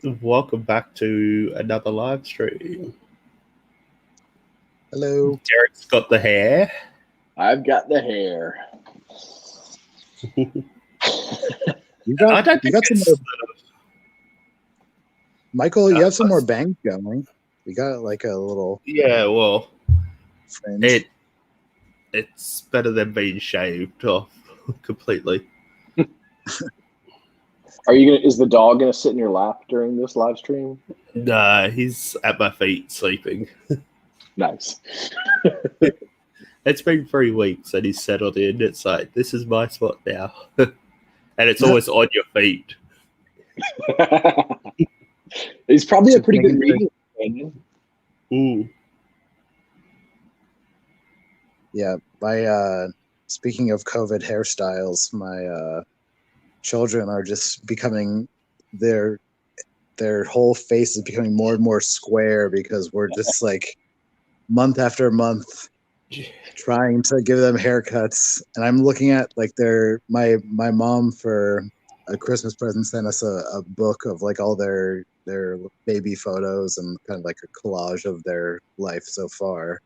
Welcome back to another live stream. Hello. Derek's got the hair. I've got the hair. You got, I don't you think got some it's more, Michael, you have some more bangs going. You got like a little yeah. Well, fringe. it's better than being shaved off completely. Is the dog gonna sit in your lap during this live stream? Nah, he's at my feet sleeping. Nice. It's been 3 weeks and he's settled in. It's like, this is my spot now. And it's always on your feet. He's probably a pretty good reading companion. Ooh. Yeah. Speaking of COVID hairstyles, my children are just becoming their whole face is becoming more and more square because we're just like month after month trying to give them haircuts. And I'm looking at like my mom for a Christmas present sent us a book of like all their baby photos and kind of like a collage of their life so far.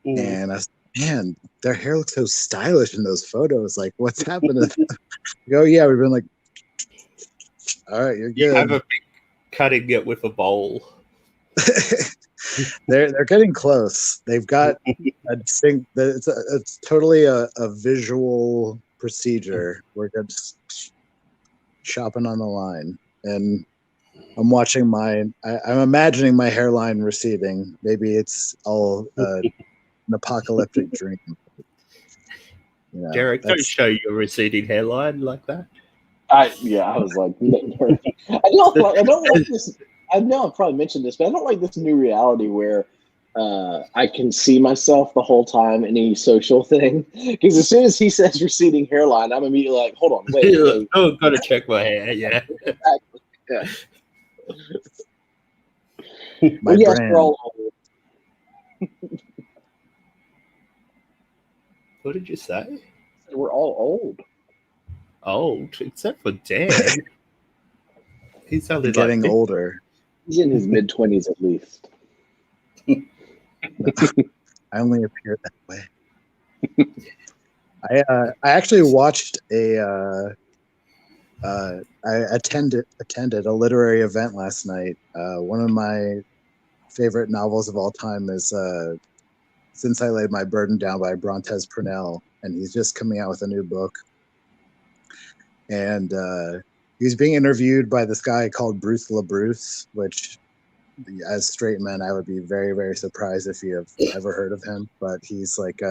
Ooh. And I was, man, their hair looks so stylish in those photos. Like, what's happened? Oh yeah, we've been like, all right, you're good. You haven't been cutting it with a bowl. They're getting close. They've got it's totally a visual procedure. We're just chopping on the line, and I'm watching I'm imagining my hairline receding. Maybe it's all an apocalyptic dream. You know, Derek, don't show your receding hairline like that. I was like, I don't like this. I know I've probably mentioned this, but I don't like this new reality where I can see myself the whole time in any social thing. Because as soon as he says receding hairline, I'm immediately like, hold on, wait. Oh, gotta check my hair. Yeah. Exactly. Yeah. My yes, brand. we're all old. What did you say? We're all old. Old, except for Dan. He's only Getting like older. He's in his mid-20s at least. I only appear that way. I actually watched I attended a literary event last night. One of my favorite novels of all time is Since I Laid My Burden Down by Brontez Purnell, and he's just coming out with a new book. And he's being interviewed by this guy called Bruce LaBruce, which, as straight men, I would be very, very surprised if you have ever heard of him. But he's like,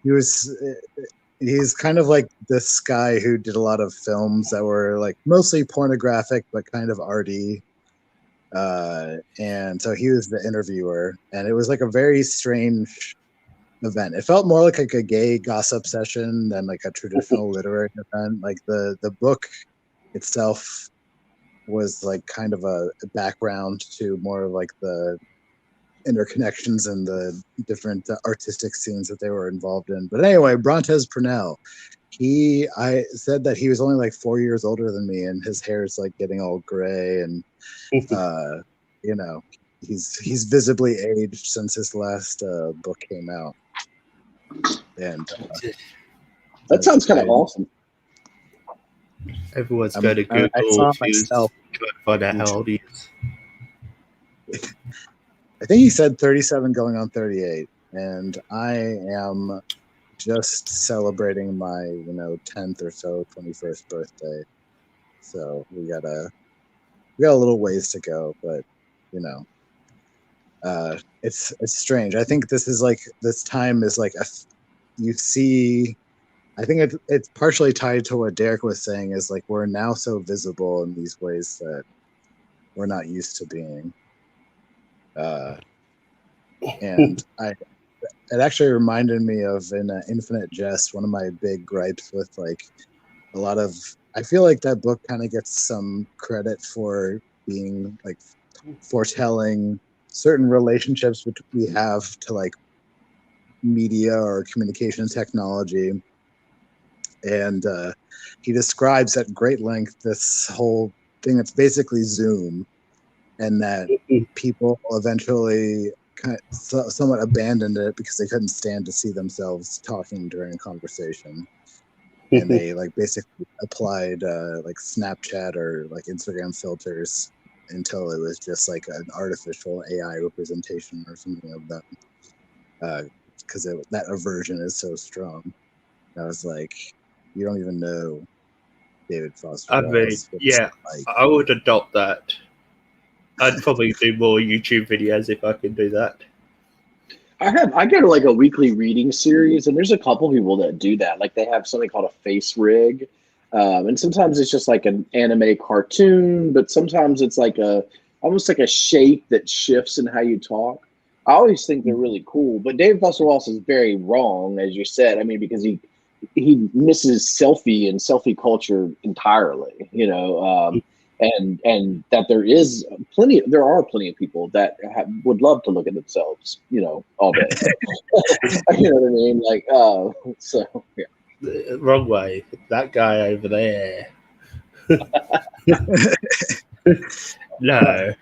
he's kind of like this guy who did a lot of films that were like mostly pornographic, but kind of arty. And so he was the interviewer, and it was like a very strange event. It felt more like a gay gossip session than like a traditional literary event. Like the book itself was like kind of a background to more of like the interconnections and the different artistic scenes that they were involved in. But anyway, Brontez Purnell, I said that he was only like 4 years older than me, and his hair is like getting all gray, and you know, he's visibly aged since his last book came out. And that sounds kind of awesome. Everyone's going to Google I saw myself trying to find out how old he is. I think he said 37 going on 38, and I am just celebrating my 10th or so 21st birthday. So we got a little ways to go, but it's strange. I think this time is like you see. I think it's partially tied to what Derek was saying, is like we're now so visible in these ways that we're not used to being. And it actually reminded me of, in Infinite Jest, one of my big gripes with like a lot of. I feel like that book kind of gets some credit for being like foretelling certain relationships we have to like media or communication technology. And he describes at great length this whole thing that's basically Zoom, and that people eventually somewhat abandoned it because they couldn't stand to see themselves talking during a conversation. And they like basically applied like Snapchat or like Instagram filters until it was just like an artificial AI representation or something of them, because that aversion is so strong. And I was like, you don't even know David Foster I mean, Wallace. yeah, I would adopt that. I'd probably do more YouTube videos if I could do that. I get like a weekly reading series, and there's a couple people that do that. Like they have something called a face rig, and sometimes it's just like an anime cartoon, but sometimes it's like almost like a shape that shifts in how you talk. I always think they're really cool, but David Foster Wallace is very wrong, as you said. I mean, because he misses selfie and selfie culture entirely, and that there are plenty of people that would love to look at themselves, all day. You know what I mean? Like, so yeah. Wrong way. That guy over there. No.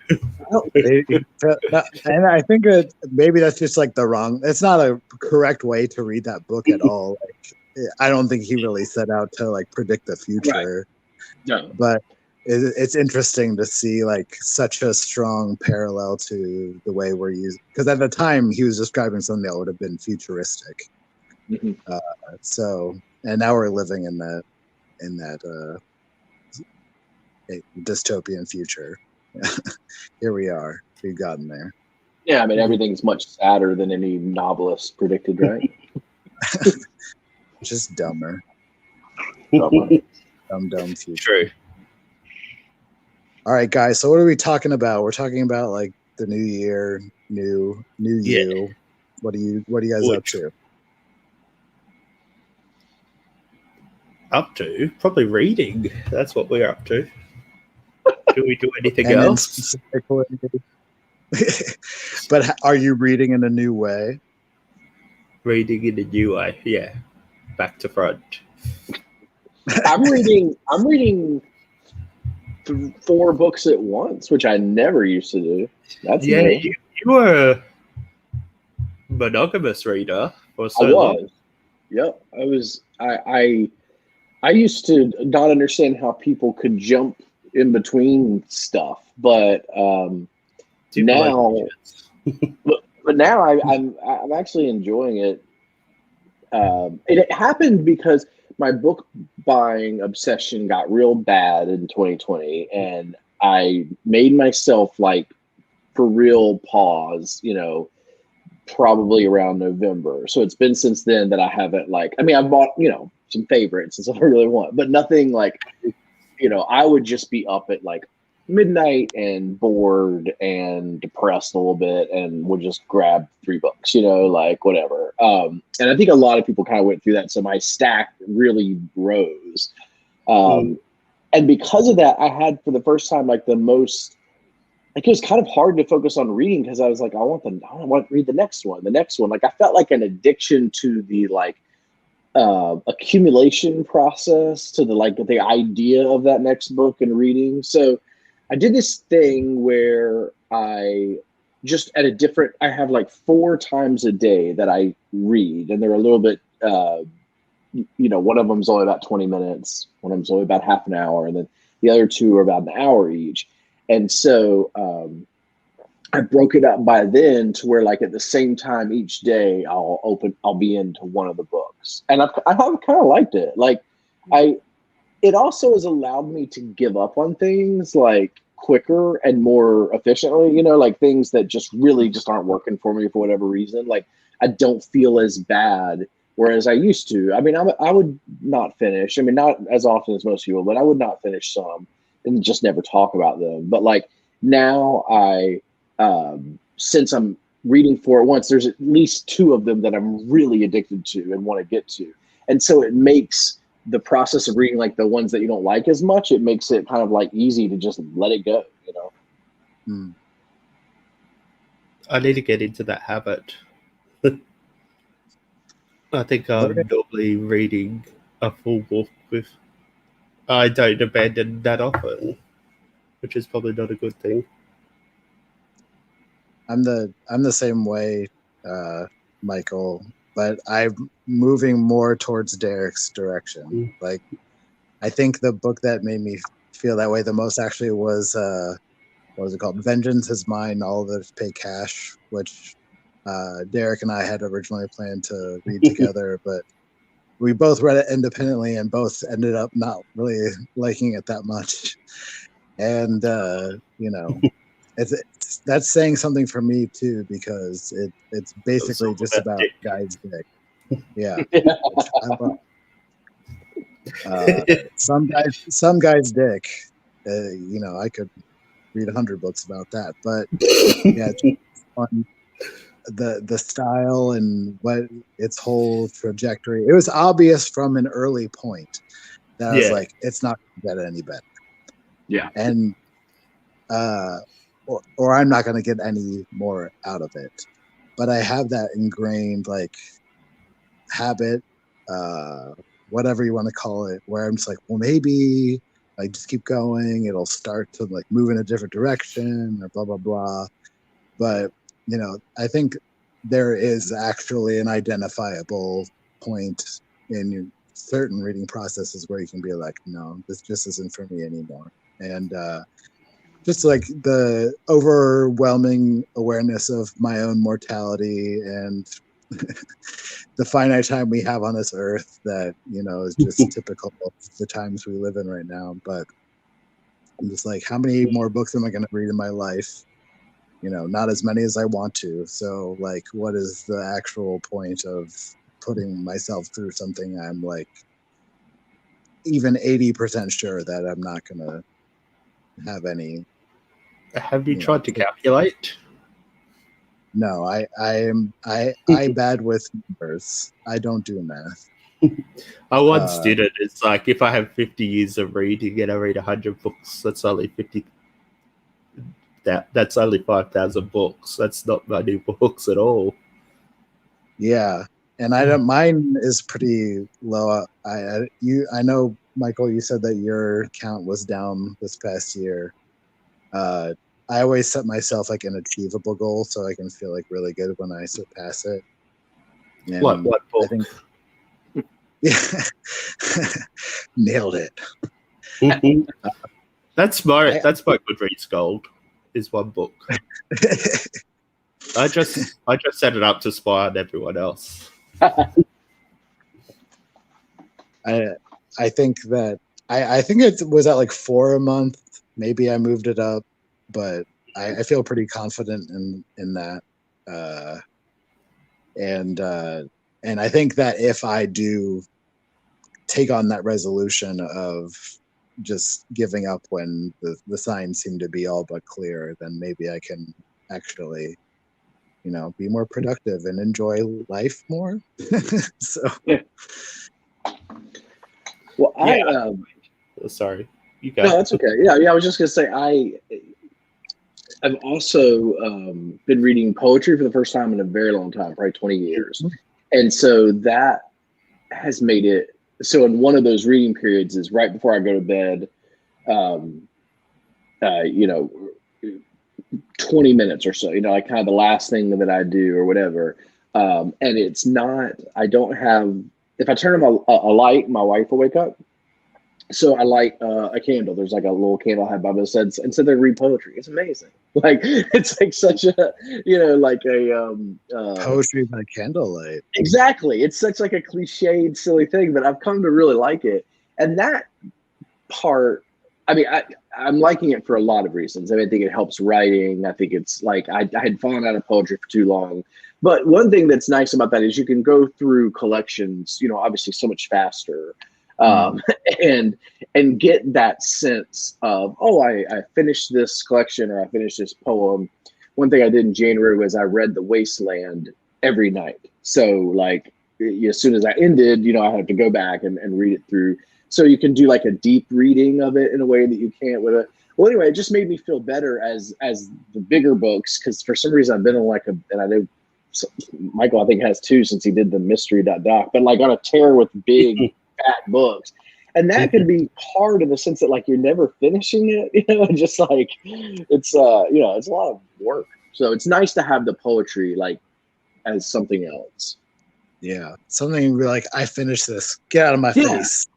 And I think maybe that's just like it's not a correct way to read that book at all. Like, I don't think he really set out to like predict the future. Right. No. But it's interesting to see like such a strong parallel to the way we're using, because at the time he was describing something that would have been futuristic. Mm-hmm. And now we're living in that dystopian future. Here we are. We've gotten there. Yeah, I mean, everything's much sadder than any novelist predicted, right? Just dumber. Dumb future. True. All right, guys. So what are we talking about? We're talking about like the new year, new you. What are you guys up to? Up to? Probably reading. That's what we're up to. Do we do anything else? But are you reading in a new way? Reading in a new way, yeah. Back to front. I'm reading 4 books at once, which I never used to do. That's yeah. new. You were a monogamous reader for so long. Yep, I was. I used to not understand how people could jump in between stuff, but now, but now I'm actually enjoying it. It happened because my book buying obsession got real bad in 2020, and I made myself like for real pause, probably around November. So it's been since then that I haven't I've bought, some favorites and stuff I really want, but nothing like, I would just be up at like midnight and bored and depressed a little bit and would just grab 3 books, like whatever. And I think a lot of people kind of went through that. So my stack really rose. And because of that, I had for the first time, like the most, like it was kind of hard to focus on reading because I was like, I want to read the next one. Like I felt like an addiction to the accumulation process, to the idea of that next book and reading. So I did this thing where I just I have like 4 times a day that I read, and they're a little bit, one of them's only about 20 minutes, one of them's only about half an hour, and then the other 2 are about an hour each. And so I broke it up by then to where like at the same time each day I'll be into one of the books, and I've kind of liked it. Like it also has allowed me to give up on things like quicker and more efficiently, like things that just aren't working for me for whatever reason. Like I don't feel as bad, whereas I used to. I mean, I would not finish. I mean, not as often as most people, but I would not finish some and just never talk about them. But like now since I'm reading 4 at once, there's at least 2 of them that I'm really addicted to and want to get to. And so it makes the process of reading like the ones that you don't like as much, it makes it kind of like easy to just let it go, I need to get into that habit. I think I'm normally reading a full book I don't abandon that often. which is probably not a good thing. I'm the same way, Michael, but I'm moving more towards Derek's direction. Like, I think the book that made me feel that way the most actually was what was it called? Vengeance is Mine, All of Us Pay Cash, which Derek and I had originally planned to read together, but we both read it independently and both ended up not really liking it that much. And that's saying something for me too, because it's basically just about Guy's dick. Yeah. Some guy's dick. I could read 100 books about that, but yeah, it's fun. The style and what its whole trajectory. It was obvious from an early point that I was like, it's not going to get any better. Yeah, and or I'm not going to get any more out of it. But I have that ingrained like habit, whatever you want to call it, where I'm just like, well, maybe like just keep going. It'll start to like move in a different direction or blah, blah, blah. But, I think there is actually an identifiable point in certain reading processes where you can be like, no, this just isn't for me anymore. And just like the overwhelming awareness of my own mortality and the finite time we have on this earth that, is just typical of the times we live in right now. But I'm just like, how many more books am I going to read in my life? Not as many as I want to. So like, what is the actual point of putting myself through something I'm like even 80% sure that I'm not going to have any. Have you tried to calculate? No, I'm bad with numbers. I don't do math. I once did it. It's like if I have 50 years of reading and I read 100 books, that's only 50. That's only 5,000 books. That's not many books at all. Yeah, and I don't. Mine is pretty low. I know, Michael. You said that your count was down this past year. I always set myself like an achievable goal so I can feel like really good when I surpass it. And what book? I think, nailed it. That's my Goodreads goal. Is one book. I just set it up to spy on everyone else. I think that I think it was at like 4 a month. Maybe I moved it up, but I feel pretty confident in that. And I think that if I do take on that resolution of just giving up when the signs seem to be all but clear, then maybe I can actually, be more productive and enjoy life more. So, yeah. Well, sorry, you go. No, that's okay. Yeah. I was just gonna say I've also been reading poetry for the first time in a very long time, probably 20 years, and so that has made it. So in one of those reading periods is right before I go to bed, 20 minutes or so, like kind of the last thing that I do or whatever. And it's not, I don't have, if I turn on a light, my wife will wake up. So I light a candle. There's like a little candle I have by my bedside, and so they read poetry. It's amazing. Like it's like such a, like a poetry by candlelight. Exactly. It's such like a cliched, silly thing, but I've come to really like it. And that part, I mean, I'm liking it for a lot of reasons. I mean, I think it helps writing. I think it's like I had fallen out of poetry for too long. But one thing that's nice about that is you can go through collections, obviously so much faster. And get that sense of, I finished this collection or I finished this poem. One thing I did in January was I read The Wasteland every night. So like as soon as I ended, I had to go back and read it through. So you can do like a deep reading of it in a way that you can't with it. Well, anyway, it just made me feel better as the bigger books, because for some reason I've been on and I know Michael I think has too since he did the mystery.doc, but like on a tear with big fat books. And that can be hard in the sense that like you're never finishing it, just like it's it's a lot of work. So it's nice to have the poetry like as something else. Yeah, something be like, I finished this. Get out of my face.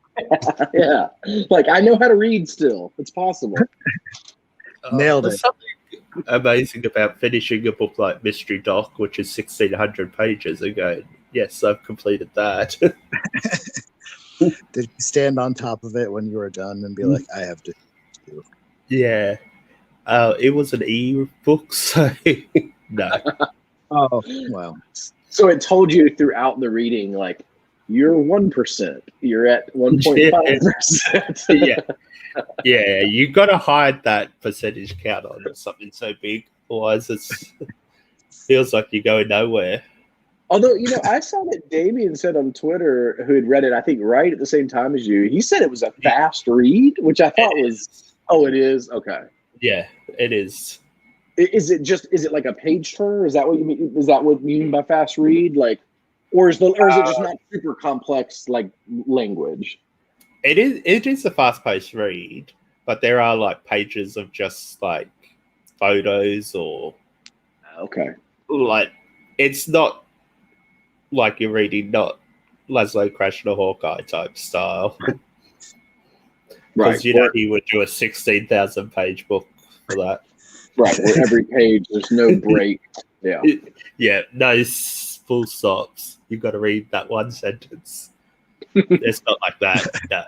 Yeah, like I know how to read still. It's possible. Nailed There's it. something amazing about finishing a book like Mystery Doc, which is 1,600 pages ago. Yes, I've completed that. Did you stand on top of it when you were done and be like, I have to do? Yeah. It was an e-book, so no. Oh, well. So it told you throughout the reading, like, you're 1%, you're at 1.5%. Yeah, you got to hide that percentage count on something so big, otherwise it feels like you're going nowhere. Although, I saw that Damien said on Twitter, who had read it, I think, right at the same time as you, he said it was a fast read, which I thought was, it is? Okay. Yeah, it is. Is it like a page turner? Is that what you mean? Is that what you mean by fast read? Like, or is it just not super complex, like, language? It is a fast-paced read, but there are like pages of just like photos or like it's not like you're reading not Laszlo Crash and a Hawkeye type style. Right. Because he would do a 16,000 page book for that. Right, where every page there's no break. Yeah. Yeah, no full stops. You've got to read that one sentence. It's not like that. No.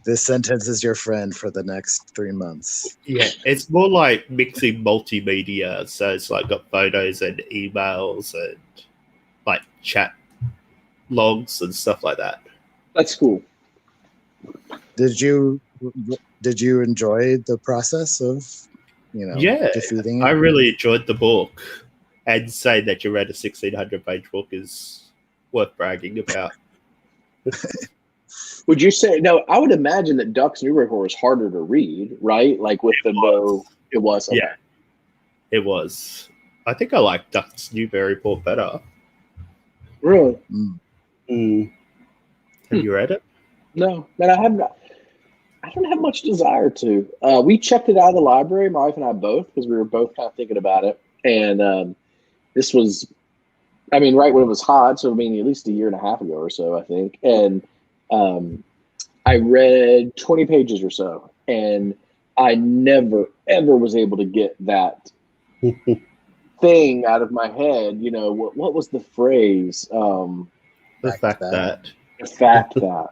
This sentence is your friend for the next 3 months. Yeah, it's more like mixing multimedia. So it's like got photos and emails and like chat logs and stuff like that. That's cool. Did you enjoy the process of, defeating it? I really enjoyed the book, and saying that you read a 1,600 page book is worth bragging about. Would you say no? I would imagine that Ducks New Report was harder to read, right? Like with no, it was. Okay. Yeah, it was. I think I like Ducks Newberry Report better. Really? Have you read it? No, man, I have not. I don't have much desire to. We checked it out of the library, my wife and I both, because we were both kind of thinking about it. And this was, right when it was hot, so at least a year and a half ago or so, I think. And I read 20 pages or so, and I never, ever was able to get that thing out of my head. What was the phrase? The fact that. The fact that.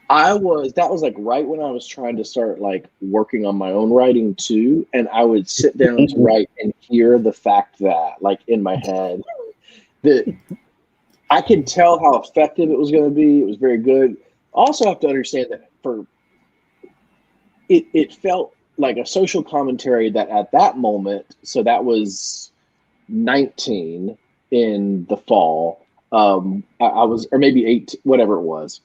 That was like right when I was trying to start like working on my own writing too. And I would sit down to write and hear the fact that like in my head that I could tell how effective it was going to be. It was very good. Also have to understand that it felt like a social commentary that at that moment, so that was 19 in the fall. I was, or maybe 8, whatever it was.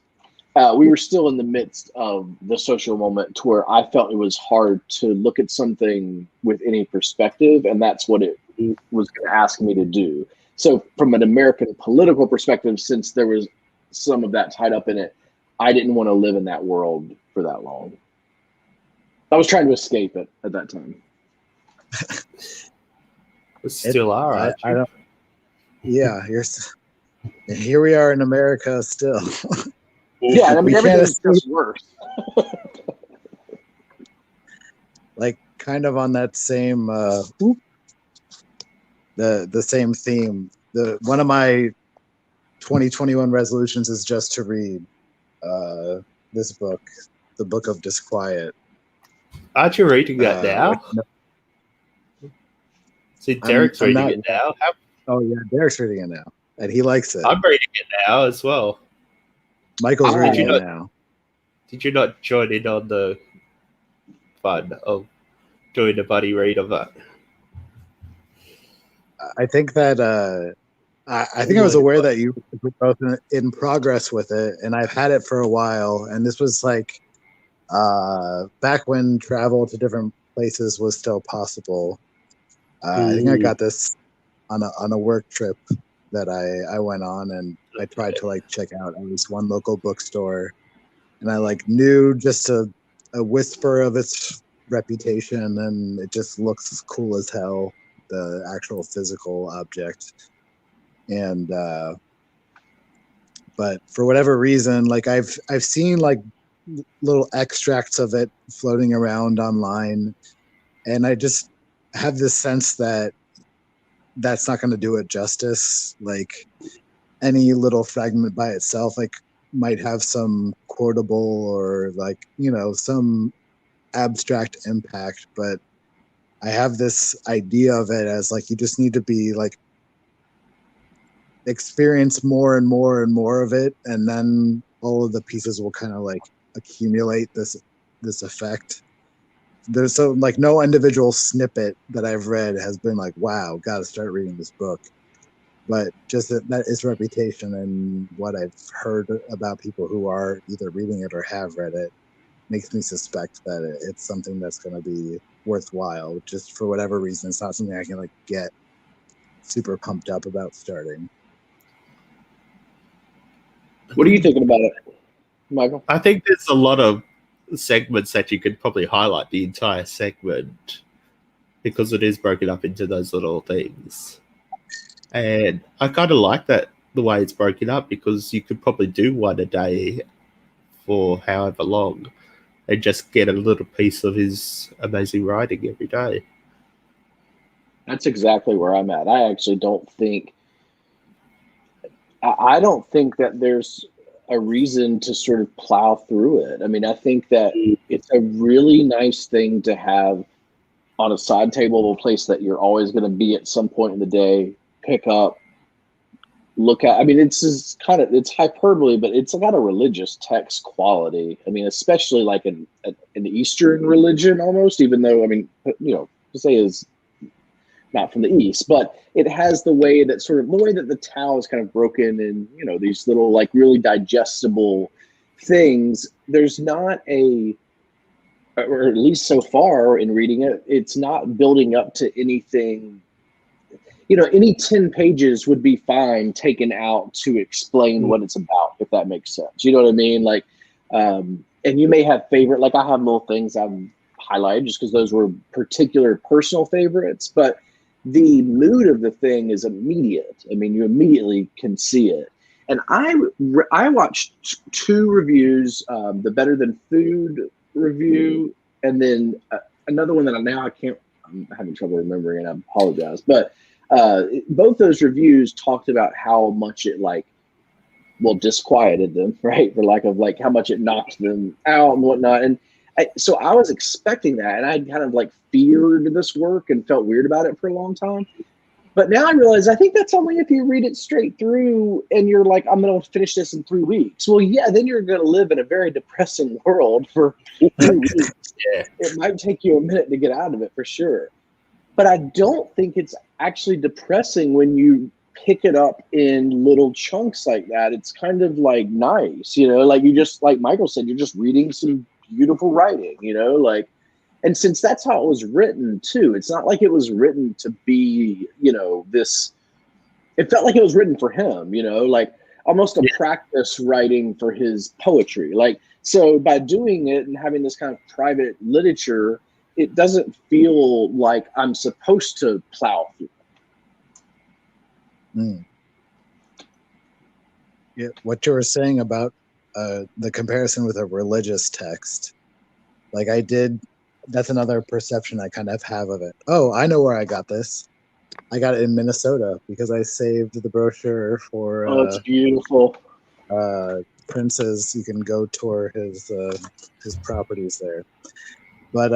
We were still in the midst of the social moment to where I felt it was hard to look at something with any perspective, and that's what it was going to ask me to do. So from an American political perspective, since there was some of that tied up in it, I didn't want to live in that world for that long. I was trying to escape it at that time. Still are. I don't. Yeah, and here we are in America still. Yeah, everything's just worse. Like kind of on that same the same theme. One of my 2021 resolutions is just to read this book, The Book of Disquiet. Aren't you reading that now? See, Derek's reading it now. Oh yeah, Derek's reading it now, and he likes it. I'm reading it now as well. Michael's reading it now. Did you not join in on the fun of doing a buddy read of that? I think that I think I was aware that you were both in progress with it, and I've had it for a while. And this was like back when travel to different places was still possible. I think I got this on a work trip that I went on, and I tried to like check out at least one local bookstore, and I like knew just a whisper of its reputation, and it just looks cool as hell, the actual physical object. And but for whatever reason, like I've seen like little extracts of it floating around online, and I just have this sense that that's not going to do it justice. Like any little fragment by itself, like might have some quotable or like, you know, some abstract impact, but I have this idea of it as like you just need to be like experience more and more and more of it, and then all of the pieces will kind of like accumulate this effect. There's so like no individual snippet that I've read has been like, wow, gotta start reading this book. But just that its reputation and what I've heard about people who are either reading it or have read it makes me suspect that it's something that's going to be worthwhile. Just for whatever reason, it's not something I can like get super pumped up about starting. What are you thinking about it, Michael? I think there's a lot of segments that you could probably highlight the entire segment because it is broken up into those little things. And I kind of like that, the way it's broken up, because you could probably do one a day for however long and just get a little piece of his amazing writing every day. That's exactly where I'm at. I actually don't think that there's a reason to sort of plow through it. I mean, I think that it's a really nice thing to have on a side table of a place that you're always going to be at some point in the day, pick up, look at. I mean, it's hyperbole, but it's got a religious text quality. I mean, especially like an Eastern religion almost, even though, I mean, you know, Hosea is not from the East, but it has the way that the Tao is kind of broken in, you know, these little like really digestible things. There's not or at least so far in reading it, it's not building up to anything. You know, any 10 pages would be fine taken out to explain what it's about, if that makes sense. You know what I mean? Like, and you may have favorite, like I have little things I've highlighted just because those were particular personal favorites, but the mood of the thing is immediate. I mean, you immediately can see it. And I watched 2 reviews, the Better Than Food review, and then another one that I'm having trouble remembering, and I apologize. But both those reviews talked about how much it disquieted them, right? For lack of like how much it knocked them out and whatnot. And so I was expecting that, and I kind of like feared this work and felt weird about it for a long time. But now I realize I think that's only if you read it straight through and you're like, I'm going to finish this in 3 weeks. Well, yeah, then you're going to live in a very depressing world for 3 weeks. Yeah. It might take you a minute to get out of it for sure. But I don't think it's actually depressing when you pick it up in little chunks like that. It's kind of like nice, you know, like you just, like Michael said, you're just reading some beautiful writing, you know, like, and since that's how it was written too, it's not like it was written to be, you know, it felt like it was written for him, you know, like almost a practice writing for his poetry. Like, so by doing it and having this kind of private literature, it doesn't feel like I'm supposed to plow through. Yeah, what you were saying about the comparison with a religious text, like that's another perception I kind of have of it. Oh, I know where I got this. I got it in Minnesota because I saved the brochure for it's beautiful. Prince's. You can go tour his properties there. But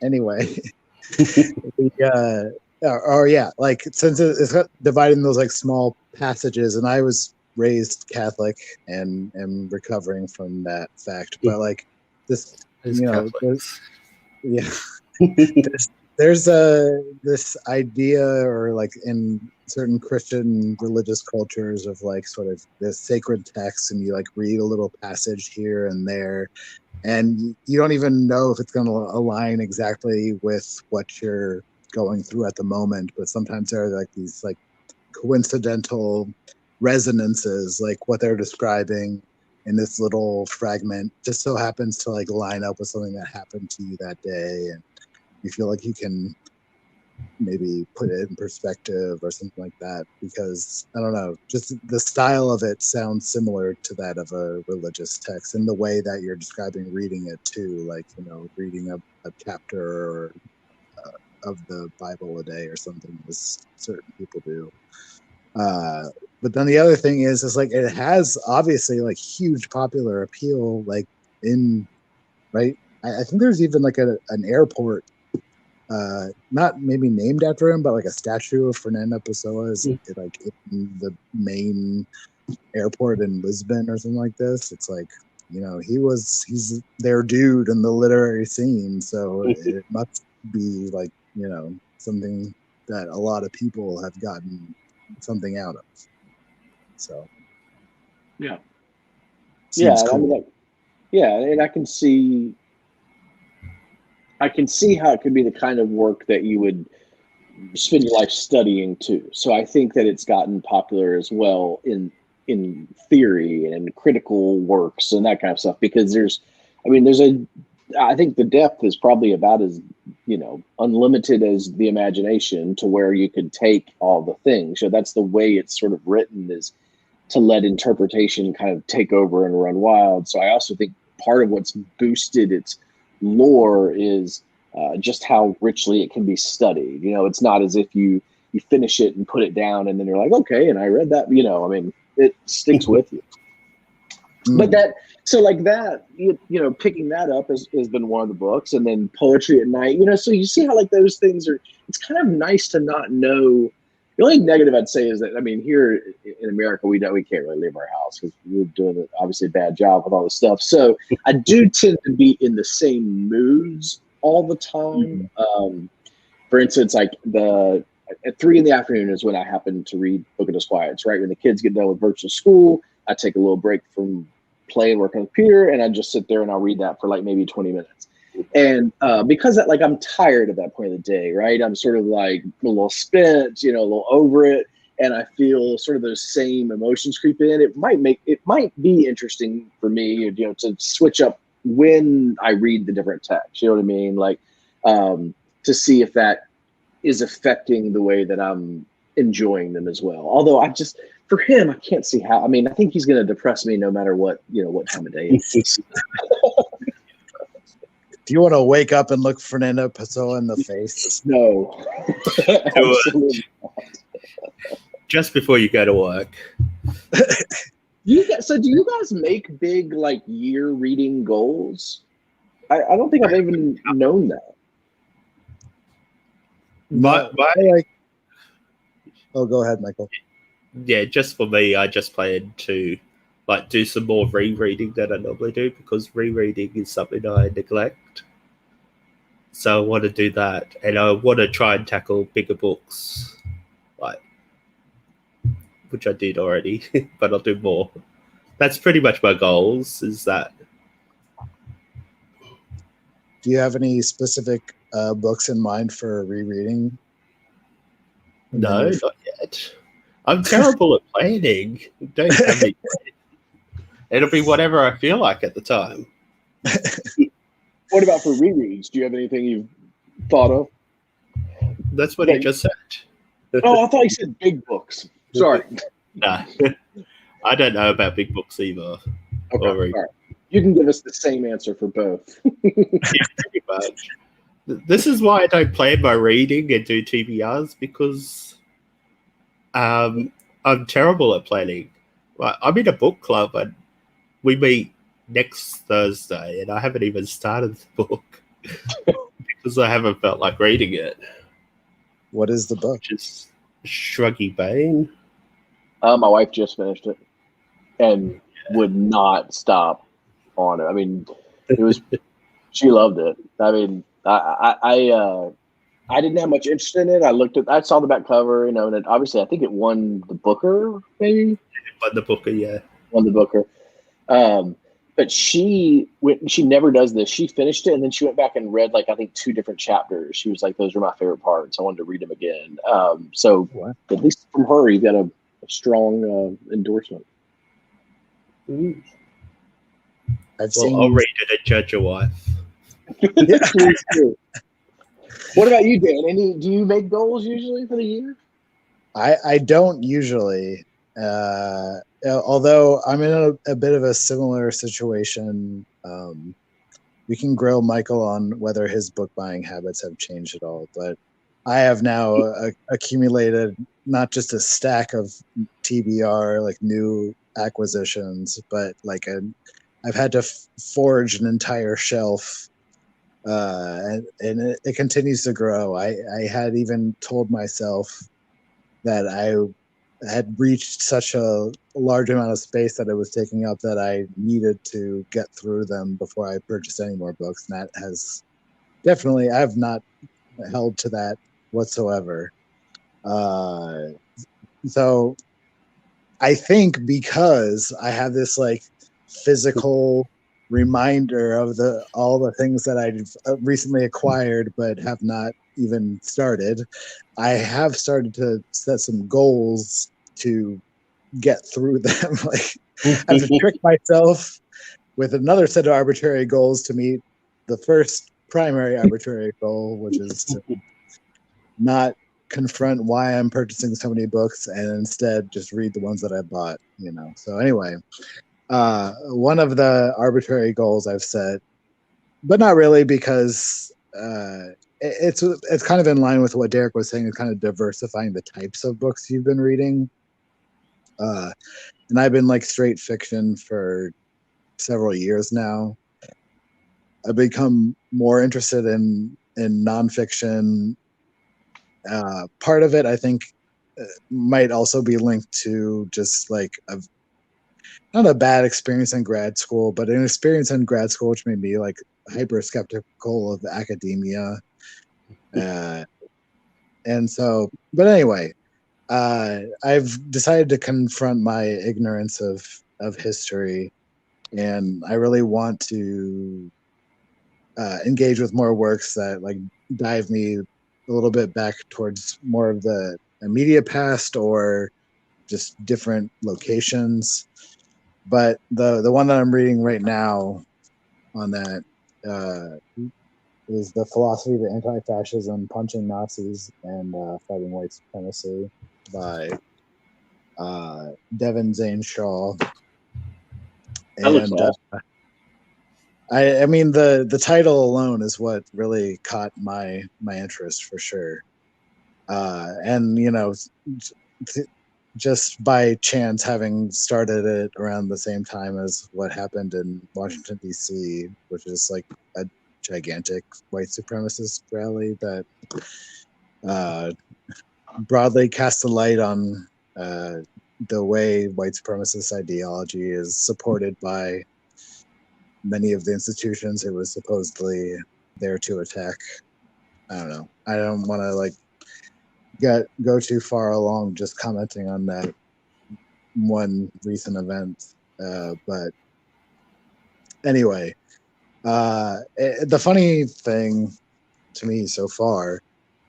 anyway, like since it's divided in those like small passages, and I was raised Catholic and am recovering from that fact. But like this, you know, there's this idea, or like in certain Christian religious cultures, of like sort of this sacred text, and you like read a little passage here and there, and you don't even know if it's going to align exactly with what you're going through at the moment. But sometimes there are like these like coincidental resonances, like what they're describing in this little fragment just so happens to like line up with something that happened to you that day, and you feel like you can maybe put it in perspective or something like that, because I don't know, just the style of it sounds similar to that of a religious text, and the way that you're describing reading it too, like, you know, reading a chapter or of the Bible a day or something, as certain people do. But then the other thing is like it has obviously like huge popular appeal, like in right. I think there's even like an airport, not maybe named after him, but like a statue of Fernando Pessoa is like in the main airport in Lisbon or something like this. It's like, you know, he's their dude in the literary scene, so it must be like, you know, something that a lot of people have gotten something out of. So yeah, seems cool. I mean, like, yeah, and I can see how it could be the kind of work that you would spend your life studying too. So I think that it's gotten popular as well in theory and in critical works and that kind of stuff, because I think the depth is probably about as, you know, unlimited as the imagination, to where you could take all the things. So that's the way it's sort of written, is to let interpretation kind of take over and run wild. So I also think part of what's boosted its lore is just how richly it can be studied. You know, it's not as if you finish it and put it down and then you're like, okay, and I read that, you know, I mean, it sticks with you. But you know, picking that up has been one of the books. And then Poetry at Night, you know, so you see how like those things are, it's kind of nice to not know. The only negative I'd say is that, I mean, here in America, we can't really leave our house because we're doing obviously a bad job with all this stuff. So I do tend to be in the same moods all the time. For instance, like at 3 p.m. is when I happen to read Book of Disquiets, right? When the kids get done with virtual school, I take a little break from play and work on the computer, and I just sit there and I'll read that for like maybe 20 minutes. And because that, like, I'm tired at that point of the day, right? I'm sort of like a little spent, you know, a little over it, and I feel sort of those same emotions creep in. It might be interesting for me, you know, to switch up when I read the different texts. You know what I mean? Like, to see if that is affecting the way that I'm enjoying them as well. Although for him, I can't see how. I mean, I think he's going to depress me no matter what, you know, what time of day it is. Do you want to wake up and look Fernando Pessoa in the face? No. Absolutely not. Just before you go to work. So do you guys make big, like, year reading goals? I don't think I've even known that. Go ahead, Michael. Yeah, just for me, I just plan to like do some more rereading than I normally do, because rereading is something I neglect. So I want to do that, and I want to try and tackle bigger books, like, which I did already, but I'll do more. That's pretty much my goals. Is that? Do you have any specific books in mind for rereading? No, not yet. I'm terrible at planning. Don't have me. It'll be whatever I feel like at the time. What about for rereads? Do you have anything you've thought of? That's what he just said. Oh, I thought you said big books. Sorry. No, I don't know about big books either. Okay, all right. You can give us the same answer for both. Yeah, pretty much. This is why I don't plan my reading and do TBRs, because I'm terrible at planning. Like, I'm in a book club and we meet next Thursday, and I haven't even started the book because I haven't felt like reading it. What is the book? Just Shruggy Bane. My wife just finished it and would not stop on it. I mean, she loved it. I mean, I didn't have much interest in it. I saw the back cover, you know, and obviously I think it won the Booker, maybe? It won the Booker, yeah. Won the Booker. But she never does this. She finished it and then she went back and read like I think 2 different chapters. She was like, "Those are my favorite parts. I wanted to read them again." So What? at least from her, you got a strong endorsement. Ooh. I've Well, seen. I'll read it and judge your wife. Yeah. Please do. What about you, Dan? Do you make goals usually for the year? I don't usually, although I'm in a bit of a similar situation. We can grill Michael on whether his book buying habits have changed at all, but I have now accumulated not just a stack of TBR, like new acquisitions, but like I've had to forge an entire shelf, and it continues to grow. I had even told myself that I had reached such a large amount of space that it was taking up that I needed to get through them before I purchased any more books. And that has definitely, I have not held to that whatsoever. So I think because I have this like physical reminder of all the things that I've recently acquired but have not even started, I have started to set some goals to get through them. Like I have to trick myself with another set of arbitrary goals to meet the first primary arbitrary goal, which is to not confront why I'm purchasing so many books and instead just read the ones that I bought, So anyway, one of the arbitrary goals I've set, but not really, because it's kind of in line with what Derek was saying, is kind of diversifying the types of books you've been reading. And I've been like straight fiction for several years now. I've become more interested in nonfiction. Part of it, I think, might also be linked to just like not a bad experience in grad school, but an experience in grad school which made me like hyper skeptical of academia. And so, but anyway, I've decided to confront my ignorance of history, and I really want to engage with more works that like dive me a little bit back towards more of the immediate past or just different locations. But the one that I'm reading right now on that is The Philosophy of Anti-Fascism, Punching Nazis and Fighting White Supremacy by Devin Zane Shaw. And I mean the title alone is what really caught my interest for sure. And just by chance having started it around the same time as what happened in Washington D.C., which is like a gigantic white supremacist rally that broadly cast a light on the way white supremacist ideology is supported by many of the institutions it was supposedly there to attack. I don't know. I don't want to like go too far along just commenting on that one recent event. But anyway, the funny thing to me so far,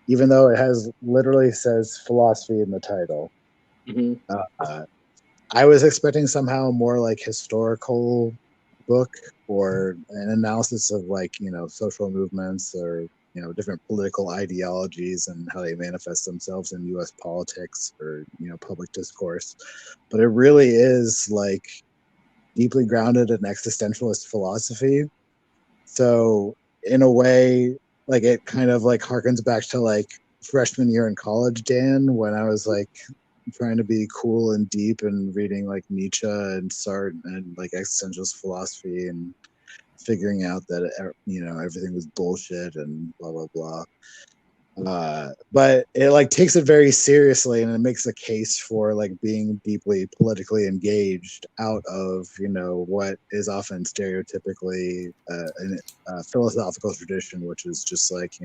even though it has literally says philosophy in the title, I was expecting somehow more like historical book or an analysis of like social movements or different political ideologies and how they manifest themselves in U.S. politics or public discourse. But it really is like deeply grounded in existentialist philosophy. So in a way, like it kind of like harkens back to like freshman year in college, Dan, when I was like trying to be cool and deep and reading like Nietzsche and Sartre and like existentialist philosophy and figuring out that everything was bullshit and blah blah blah. But it like takes it very seriously, and it makes a case for like being deeply politically engaged out of what is often stereotypically a philosophical tradition, which is just like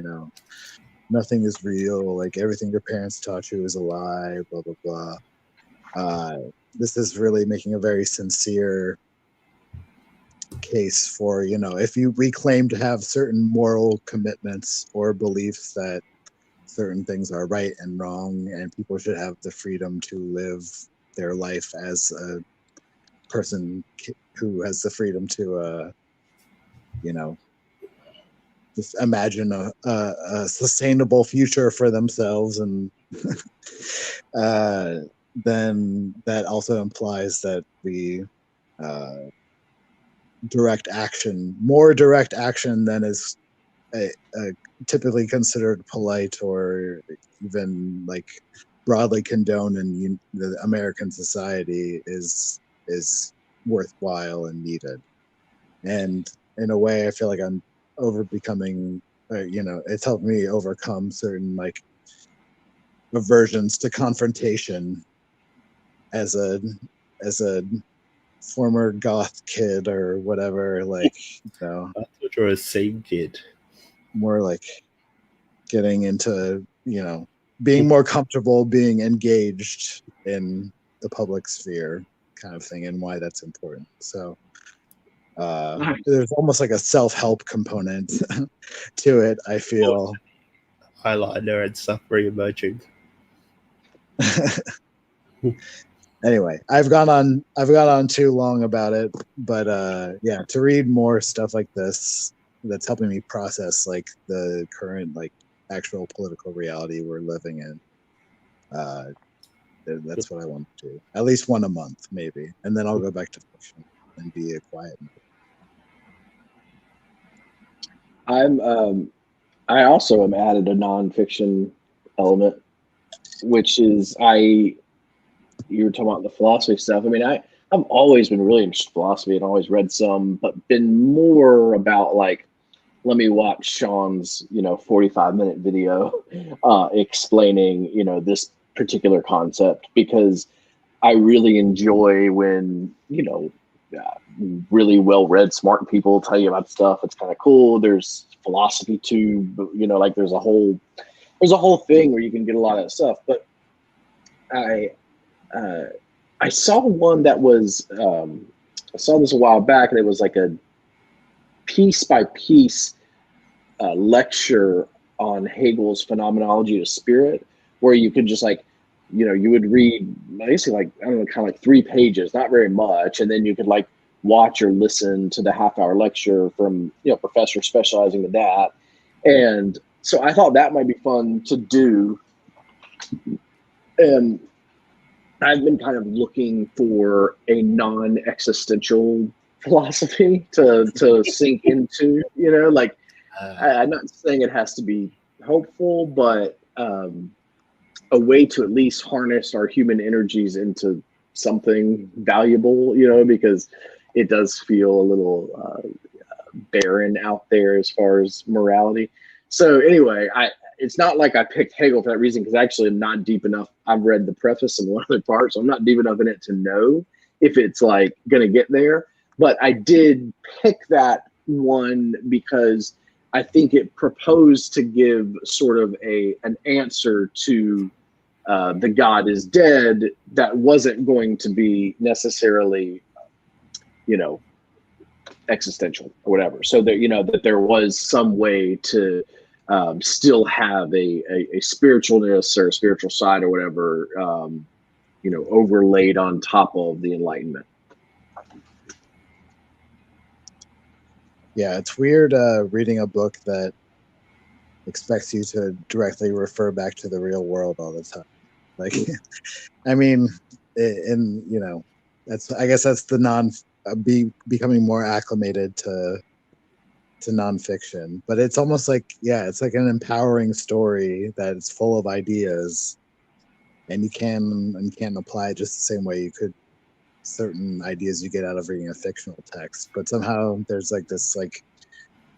nothing is real, like everything your parents taught you is a lie, blah blah blah. This is really making a very sincere case for, if we claim to have certain moral commitments or beliefs that certain things are right and wrong, and people should have the freedom to live their life as a person who has the freedom to, just imagine a sustainable future for themselves, and then that also implies that we more direct action than is typically considered polite or even like broadly condoned in the American society is worthwhile and needed. And in a way, I feel like I'm becoming, it's helped me overcome certain like aversions to confrontation as a former goth kid or whatever. Like, I thought you were a same kid. More like getting into, being more comfortable being engaged in the public sphere kind of thing, and why that's important. So there's almost like a self-help component to it, I feel. Eyeliner and stuff re-emerging. Anyway, I've gone on too long about it, but to read more stuff like this that's helping me process like the current like actual political reality we're living in. That's what I want to do. At least one a month, maybe, and then I'll go back to fiction and be a quiet. I also am added a nonfiction element, which is you were talking about the philosophy stuff. I mean, I've always been really interested in philosophy and always read some, but been more about like, let me watch Sean's, 45-minute video explaining, this particular concept, because I really enjoy when, really well-read, smart people tell you about stuff. It's kind of cool. There's philosophy too, like there's a whole thing where you can get a lot of stuff. But I saw one that was, I saw this a while back, and it was like a piece by piece lecture on Hegel's phenomenology of spirit, where you could just like, you would read basically like, I don't know, kind of like 3 pages, not very much. And then you could like watch or listen to the half-hour lecture from, professor specializing in that. And so I thought that might be fun to do. And I've been kind of looking for a non-existential philosophy to sink into, like, I'm not saying it has to be hopeful, but a way to at least harness our human energies into something valuable, because it does feel a little barren out there as far as morality. So anyway, it's not like I picked Hegel for that reason, because actually I'm not deep enough. I've read the preface and one other part, so I'm not deep enough in it to know if it's like going to get there. But I did pick that one because I think it proposed to give sort of an answer to the God is dead that wasn't going to be necessarily, existential or whatever. So that, that there was some way to still have a spiritualness or a spiritual side or whatever, overlaid on top of the Enlightenment. Yeah, it's weird reading a book that expects you to directly refer back to the real world all the time. Like, I mean, I guess that's the becoming more acclimated to nonfiction. But it's almost like, it's like an empowering story that's full of ideas, and you can apply it just the same way you could certain ideas you get out of reading a fictional text. But somehow there's like this like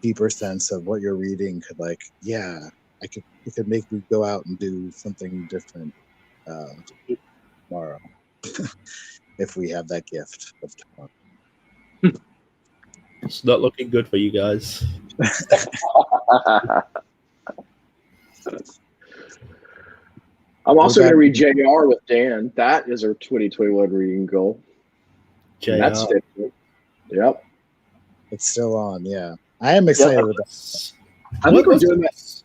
deeper sense of what you're reading could like, it could make me go out and do something different tomorrow if we have that gift of tomorrow. It's not looking good for you guys. I'm also going to read JR with Dan. That is our 2021 reading goal. JR. That's 50. Yep. It's still on. Yeah, I am excited about that. I think we're doing that.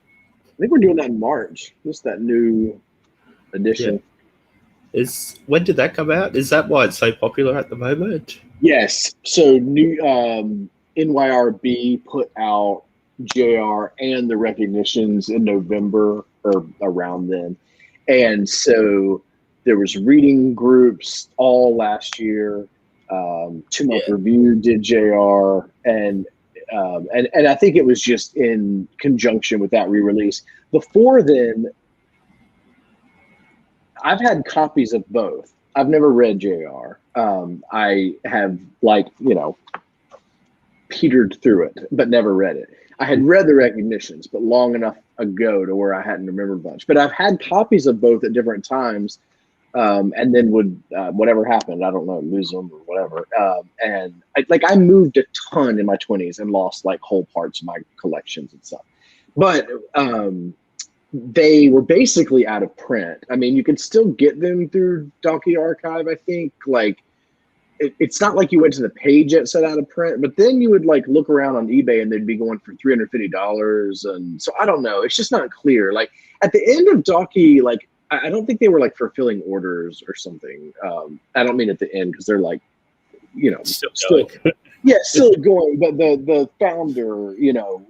I think we're doing that in March. Just that new edition. Yeah. When did that come out? Is that why it's so popular at the moment? Yes. So new NYRB put out JR and the recognitions in November or around then, and so there was reading groups all last year. 2-month review did JR, and I think it was just in conjunction with that re-release. Before then, I've had copies of both. I've never read JR. I have petered through it, but never read it. I had read the recognitions, but long enough ago to where I hadn't remembered much. But I've had copies of both at different times, and then would whatever happened, I don't know, lose them or whatever. And I moved a ton in my 20s and lost like whole parts of my collections and stuff. But they were basically out of print. I mean, you could still get them through Donkey Archive, I think. Like, it's not like you went to the page that said out of print, but then you would like look around on eBay and they'd be going for $350. And so I don't know. It's just not clear. Like at the end of Donkey, like I don't think they were like fulfilling orders or something. I don't mean at the end because they're like, still going. But the founder,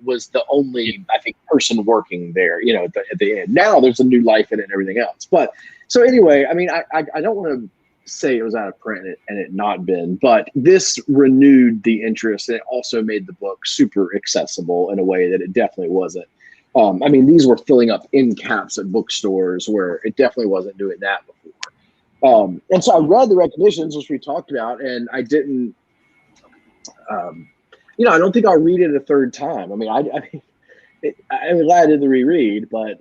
was the only I think person working there. At the end. Now there's a new life in it and everything else. But so anyway, I mean, I don't want to say it was out of print and it not been, but this renewed the interest and it also made the book super accessible in a way that it definitely wasn't. I mean, these were filling up end caps at bookstores where it definitely wasn't doing that before. And so I read the recognitions, which we talked about, and I didn't, I don't think I'll read it a third time. I mean, I'm glad I did the reread, but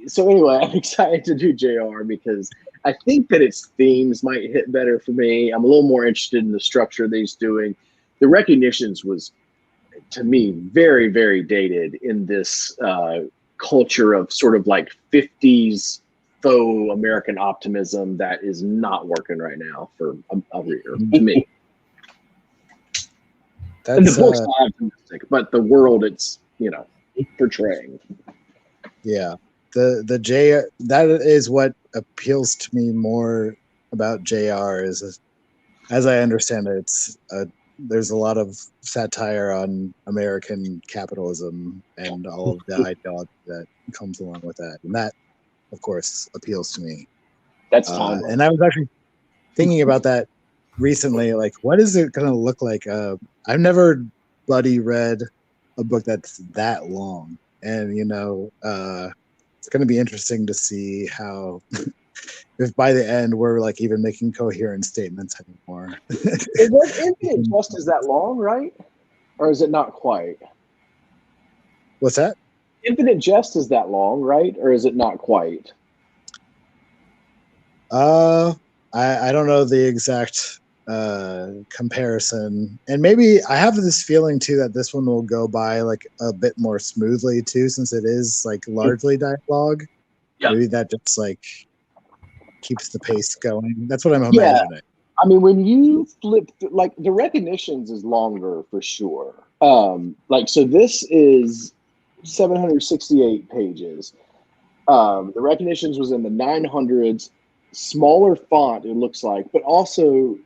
so anyway, I'm excited to do JR because I think that its themes might hit better for me. I'm a little more interested in the structure that he's doing. The recognitions was, to me, very, very dated in this culture of sort of like 50s faux American optimism that is not working right now for a reader, to me. And the book's not optimistic, but the world it's, portraying. Yeah. The J, that is what appeals to me more about JR is, as I understand it, there's a lot of satire on American capitalism and all of the ideology that comes along with that, and that, of course, appeals to me. That's fine. And I was actually thinking about that recently. Like, what is it going to look like? I've never bloody read a book that's that long, and it's going to be interesting to see how, if by the end we're like even making coherent statements anymore. Infinite Jest is that long, right? Or is it not quite? What's that? Infinite Jest is that long, right? Or is it not quite? I don't know the exact comparison, and maybe I have this feeling too that this one will go by like a bit more smoothly too, since it is like largely dialogue. Yeah. Maybe that just like keeps the pace going. That's what I'm imagining. I mean, when you flip, like the recognitions is longer for sure. So this is 768 pages. The recognitions was in the 900s, smaller font, it looks like, but also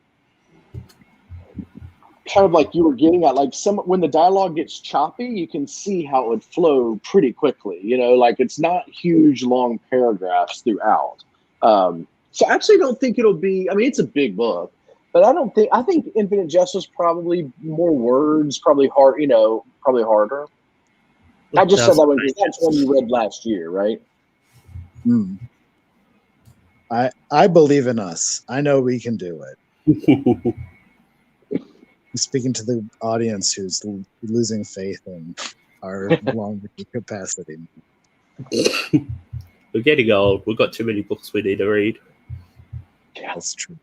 kind of like you were getting at, like when the dialogue gets choppy, you can see how it would flow pretty quickly. Like it's not huge, long paragraphs throughout. So I actually don't think it'll be, I mean, it's a big book, but I think Infinite Jest was probably more words, probably harder. I just said that one because that's one you read last year, right? I believe in us. I know we can do it. Speaking to the audience who's losing faith in our long capacity. We're getting old. We've got too many books we need to read. Yeah, that's true.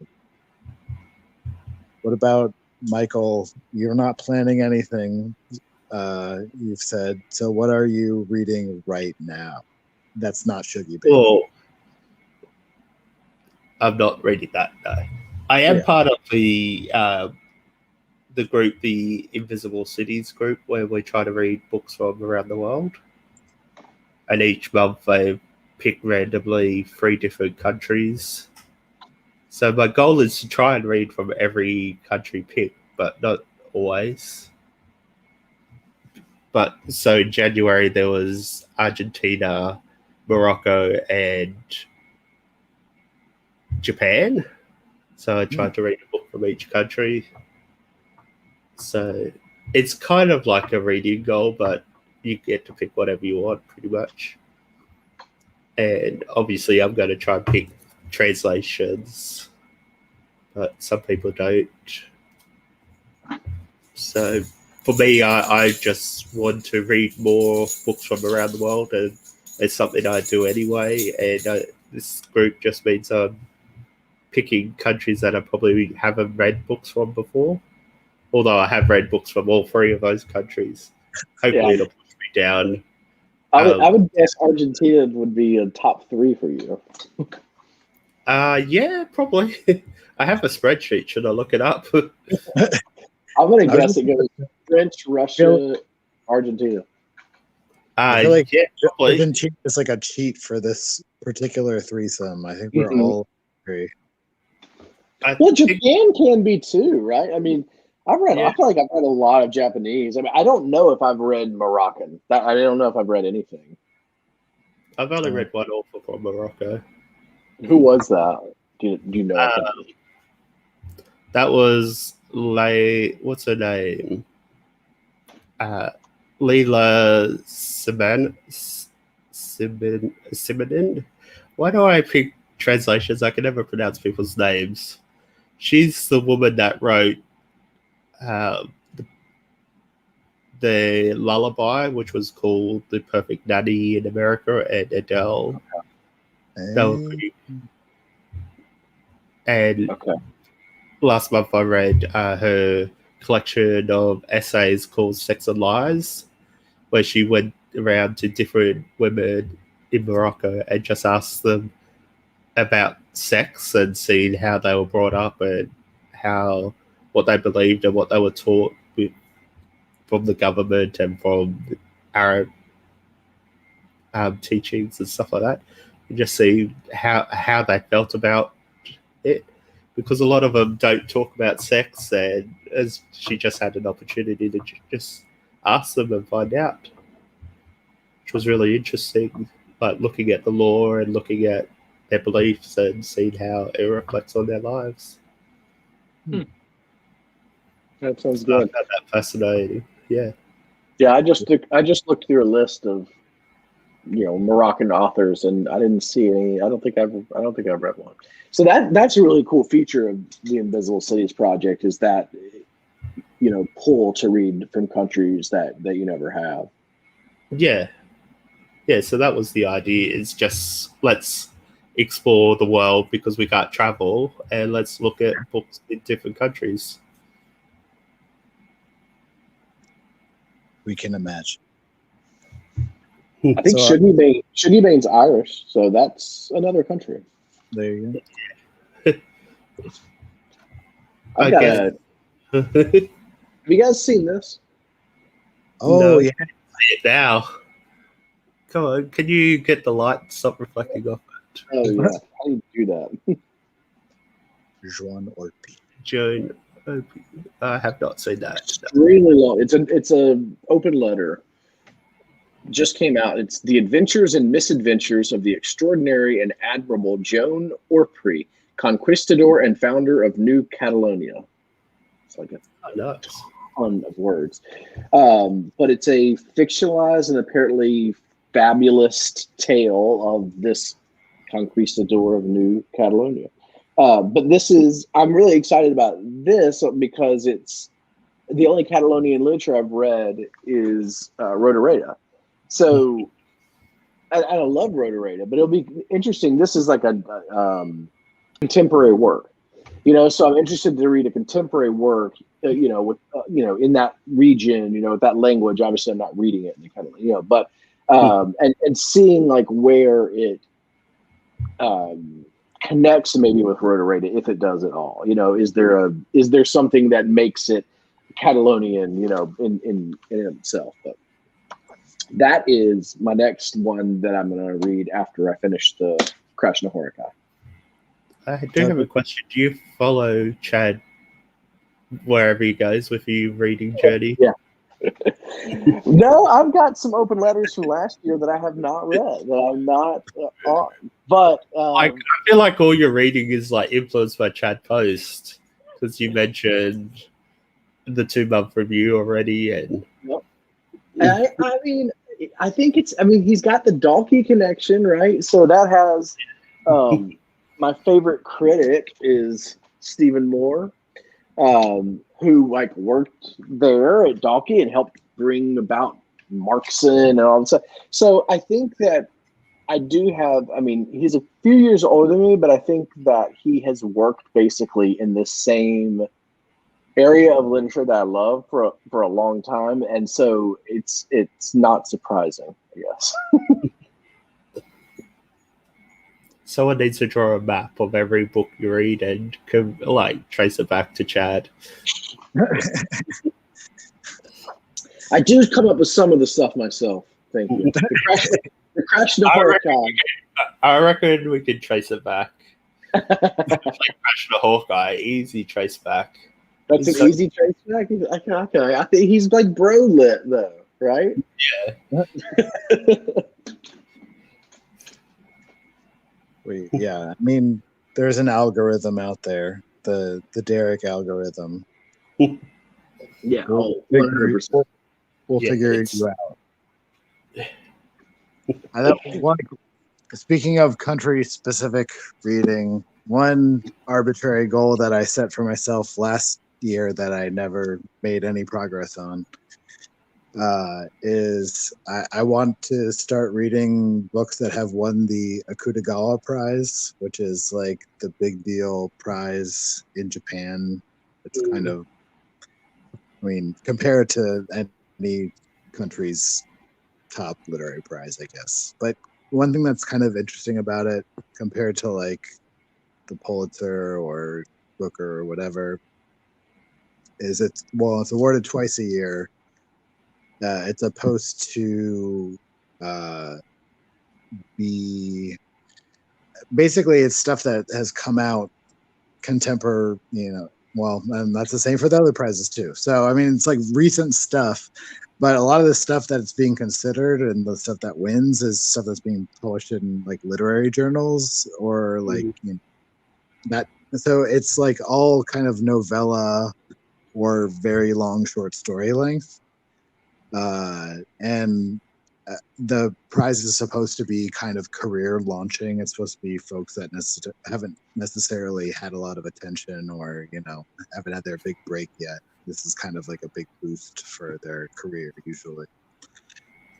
What about Michael? You're not planning anything, you've said. So what are you reading right now? That's not Shuggy Baby. Oh, I'm not reading that, no. I am part of the the group, the Invisible Cities group, where we try to read books from around the world. And each month they pick randomly 3 different countries. So my goal is to try and read from every country picked, but not always. But so in January there was Argentina, Morocco, and Japan. So I tried to read a book from each country. So it's kind of like a reading goal, but you get to pick whatever you want pretty much. And obviously I'm going to try and pick translations, but some people don't. So for me, I just want to read more books from around the world, and it's something I do anyway. And this group just means I'm picking countries that I probably haven't read books from before. Although I have read books from all 3 of those countries. Hopefully it'll push me down. I would guess Argentina would be a top 3 for you. Yeah, probably. I have a spreadsheet. Should I look it up? I'm going to guess it goes French, Russia, Argentina. I feel like probably. Argentina is like a cheat for this particular threesome. I think we're all agree. Well, Japan can be too, right? I mean, I feel like I've read a lot of Japanese. I mean, I don't know if I've read Moroccan. I don't know if I've read anything. I've only read one author from Morocco. Who was that? Do you know? That was what's her name? Leila Simanin. Why do I pick translations? I can never pronounce people's names. She's the woman that wrote the Lullaby, which was called The Perfect Nanny in America, and Adele. And last month I read her collection of essays called Sex and Lies, where she went around to different women in Morocco and just asked them about sex and seeing how they were brought up and what they believed and what they were taught from the government and from Arab teachings and stuff like that. And just see how they felt about it, because a lot of them don't talk about sex, and as she just had an opportunity to just ask them and find out, which was really interesting, like looking at the law and looking at their beliefs and seeing how it reflects on their lives. That sounds good. I found that fascinating. Yeah. I just looked through a list of Moroccan authors, and I didn't see any. I don't think I've read one. So that's a really cool feature of the Invisible Cities project, is that pull to read from countries that you never have. Yeah. So that was the idea. Is just let's explore the world because we can't travel, and let's look at books in different countries. We can imagine. I think Sydney Maine's Irish, so that's another country. There you go. Have you guys seen this? Oh, no. Yeah. Now, come on, can you get the light to stop reflecting off it? Oh yeah, how do you do that? Joan Orpi. Joan Orpi. I have not seen that. Extremely long. It's a open letter. Just came out. It's The Adventures and Misadventures of the Extraordinary and Admirable Joan Orpi, conquistador and founder of New Catalonia. It's like a ton of words. But it's a fictionalized and apparently fabulous tale of this conquistador of New Catalonia. But I'm really excited about this because it's the only Catalonian literature I've read is Rotoreda. So I love Rotoreda, but it'll be interesting. This is like a contemporary work, so I'm interested to read a contemporary work, with, in that region, with that language. Obviously I'm not reading it in the but and seeing like where it connects maybe with Rotoreda, if it does at all. Is there something that makes it Catalonian, in itself. But that is my next one that I'm going to read after I finish the Crash no Horikai. I do have a question. Do you follow Chad wherever he goes with your reading journey? Yeah. No, I've got some open letters from last year that I have not read, that I'm not on. But I feel like all your reading is like influenced by Chad Post, because you mentioned the 2-month review already. And I mean, I think he's got the donkey connection, right? So that has my favorite critic is Stephen Moore, who like worked there at Donkey and helped bring about Markson and all that stuff. So I think that I do have, he's a few years older than me, but I think that he has worked basically in the same area of literature that I love for a long time. And so it's not surprising, I guess. Someone needs to draw a map of every book you read and trace it back to Chad. I do come up with some of the stuff myself. Thank you. The Crash no Horikai. I reckon we could trace it back. Like Crash no Horikai, easy trace back. That's an easy trace back. Okay. I think he's like bro lit though, right? Yeah. Yeah. I mean, there's an algorithm out there, the Derek algorithm. Yeah, 100%. We'll figure you out. Speaking of country-specific reading, one arbitrary goal that I set for myself last year that I never made any progress on is I want to start reading books that have won the Akutagawa Prize, which is like the big deal prize in Japan. It's kind of, compared to any country's top literary prize, I guess. But one thing that's kind of interesting about it compared to like the Pulitzer or Booker or whatever is it's awarded twice a year. It's supposed to be basically it's stuff that has come out contemporary, and that's the same for the other prizes too. So it's like recent stuff, but a lot of the stuff that's being considered and the stuff that wins is stuff that's being published in like literary journals or like that. So it's like all kind of novella or very long short story length. And the prize is supposed to be kind of career launching. It's supposed to be folks that haven't necessarily had a lot of attention or, haven't had their big break yet. This is kind of like a big boost for their career usually.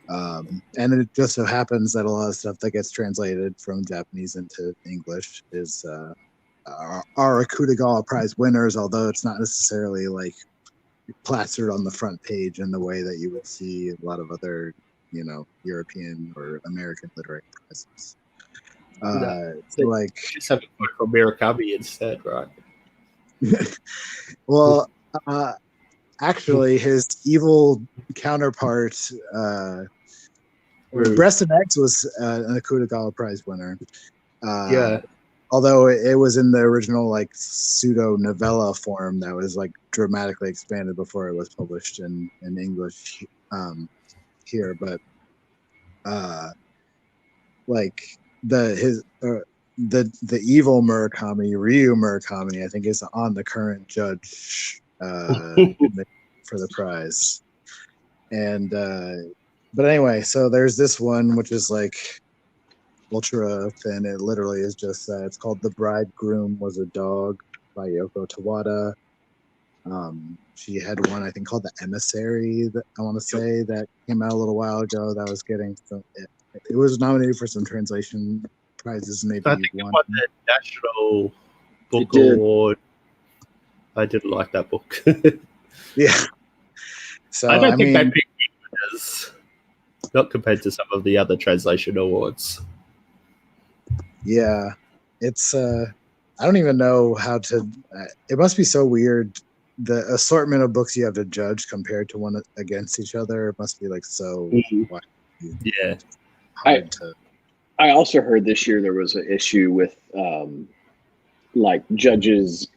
And it just so happens that a lot of stuff that gets translated from Japanese into English is our Akutagawa Prize winners, although it's not necessarily like plastered on the front page in the way that you would see a lot of other, European or American literary prizes. Just have it for Murakami instead, right? Well, actually, his evil counterpart, Breast and Eggs, was an Akutagawa Prize winner. Although it was in the original like pseudo novella form that was like dramatically expanded before it was published in English here, but like the evil Murakami, Ryu Murakami, I think is on the current judge for the prize. And but anyway, so there's this one which is like ultra thin. It literally is just it's called The Bridegroom Was a Dog by Yoko Tawada. She had one I think called The Emissary that I want to say that came out a little while ago that was getting some, it was nominated for some translation prizes, maybe I think it won the National Book Award. I didn't like that book. Yeah. So I don't think they picked winners, not compared to some of the other translation awards. Yeah, it's I don't even know how to. It must be so weird the assortment of books you have to judge compared to one against each other must be like so yeah. hard to. I also heard this year there was an issue with like judges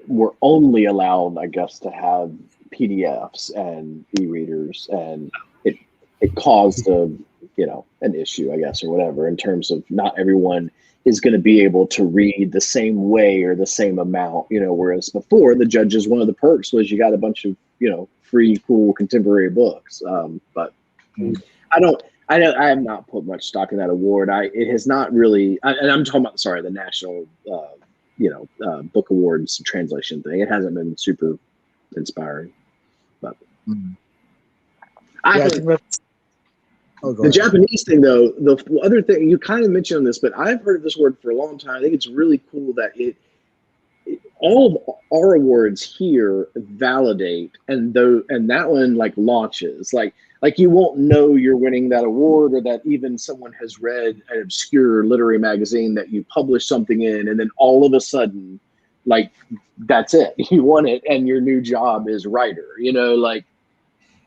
were only allowed, I guess, to have PDFs and e-readers, and it caused an issue, I guess, or whatever, in terms of not everyone is going to be able to read the same way or the same amount, whereas before the judges, one of the perks was you got a bunch of, free, cool contemporary books. But I have not put much stock in that award. It has not really, and I'm talking about, the national, book awards translation thing. It hasn't been super inspiring, but I think that's. The Japanese thing, though, the other thing you kind of mentioned this, but I've heard of this word for a long time. I think it's really cool that all of our awards here validate, and that one like launches, like you won't know you're winning that award, or that even someone has read an obscure literary magazine that you published something in, and then all of a sudden, like that's it, you won it, and your new job is writer. Like.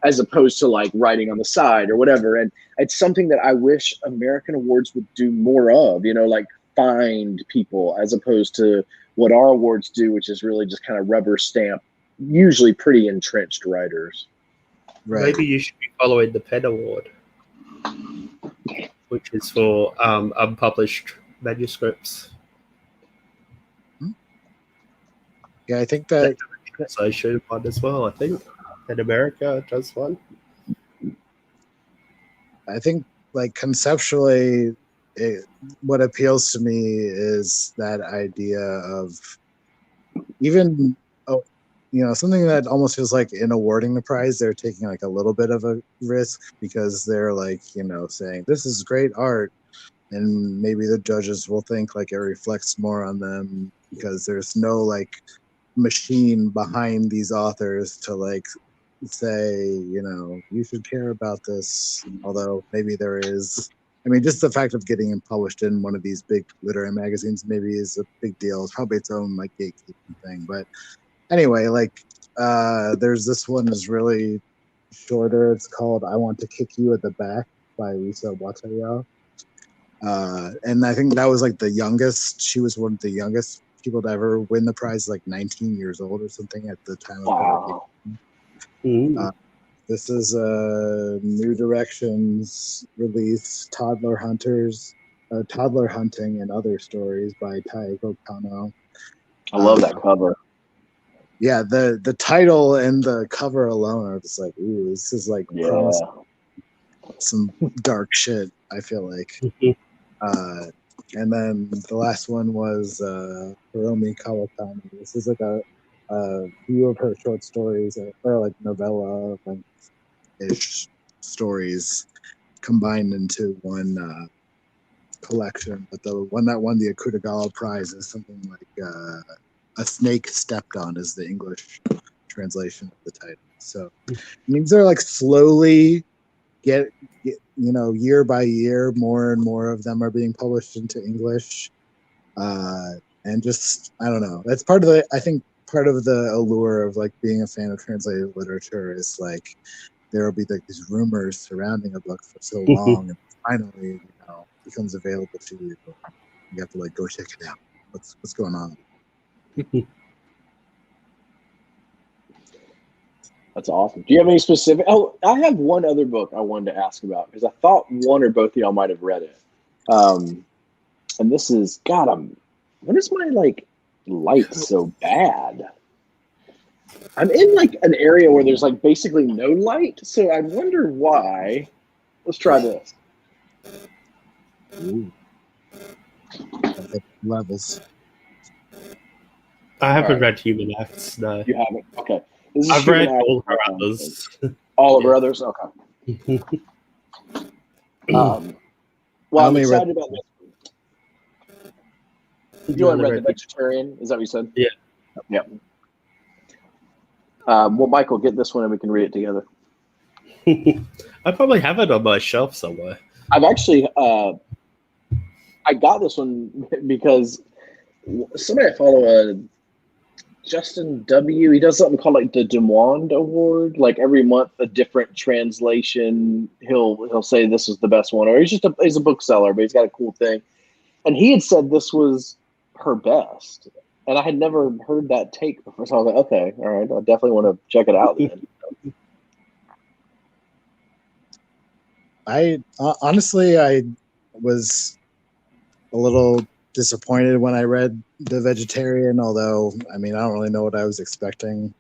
As opposed to like writing on the side or whatever. And it's something that I wish American awards would do more of, like find people, as opposed to what our awards do, which is really just kind of rubber stamp, usually pretty entrenched writers. Right. Maybe you should be following the PEN Award, which is for unpublished manuscripts. Yeah, I think that I should one as well, I think. In America, does one. I think, like, conceptually, what appeals to me is that idea of even, something that almost feels like in awarding the prize, they're taking like a little bit of a risk, because they're like, saying this is great art, and maybe the judges will think like it reflects more on them because there's no like machine behind these authors to like say, you should care about this, although maybe there is. I mean, just the fact of getting published in one of these big literary magazines maybe is a big deal. It's probably its own like gatekeeping thing. But anyway, like there's this one is really shorter. It's called "I Want to Kick You at the Back" by Lisa Wataya. And I think that was like the youngest. She was one of the youngest people to ever win the prize, like 19 years old or something at the time of her. This is a New Directions release, Toddler Hunting and Other Stories by Taeko Kano. I love that cover. Yeah, the title and the cover alone are just like, ooh, this is like some dark shit, I feel like. And then the last one was Hiromi Kawakami. This is like a few of her short stories, or like novella-ish stories combined into one collection. But the one that won the Akutagawa Prize is something like "A Snake Stepped On" is the English translation of the title. So it means they're like slowly get year by year, more and more of them are being published into English. And just, I don't know. That's part of the allure of like being a fan of translated literature is like there will be like these rumors surrounding a book for so long, and finally, becomes available to you. You have to like go check it out. What's going on? That's awesome. Do you have any specific? Oh, I have one other book I wanted to ask about, because I thought one or both of y'all might have read it. And this is, God, when is my like light so bad? I'm in like an area where there's like basically no light, so I wonder why. Let's try this. Ooh. Levels. I haven't read Human Acts, no. You haven't? Okay. I've read all her others. All of her others? Okay. Well, I'm excited about this. You want to read The Vegetarian? Is that what you said? Yeah. Yeah. Well, Michael, get this one and we can read it together. I probably have it on my shelf somewhere. I've actually, I got this one because somebody I follow Justin W. He does something called like the Demond Award. Like every month, a different translation. He'll say this is the best one, or he's a bookseller, but he's got a cool thing. And he had said this was her best, and I had never heard that take before. So I was like, okay, all right, I definitely want to check it out then. I honestly, I was a little disappointed when I read The Vegetarian, although I mean I don't really know what I was expecting.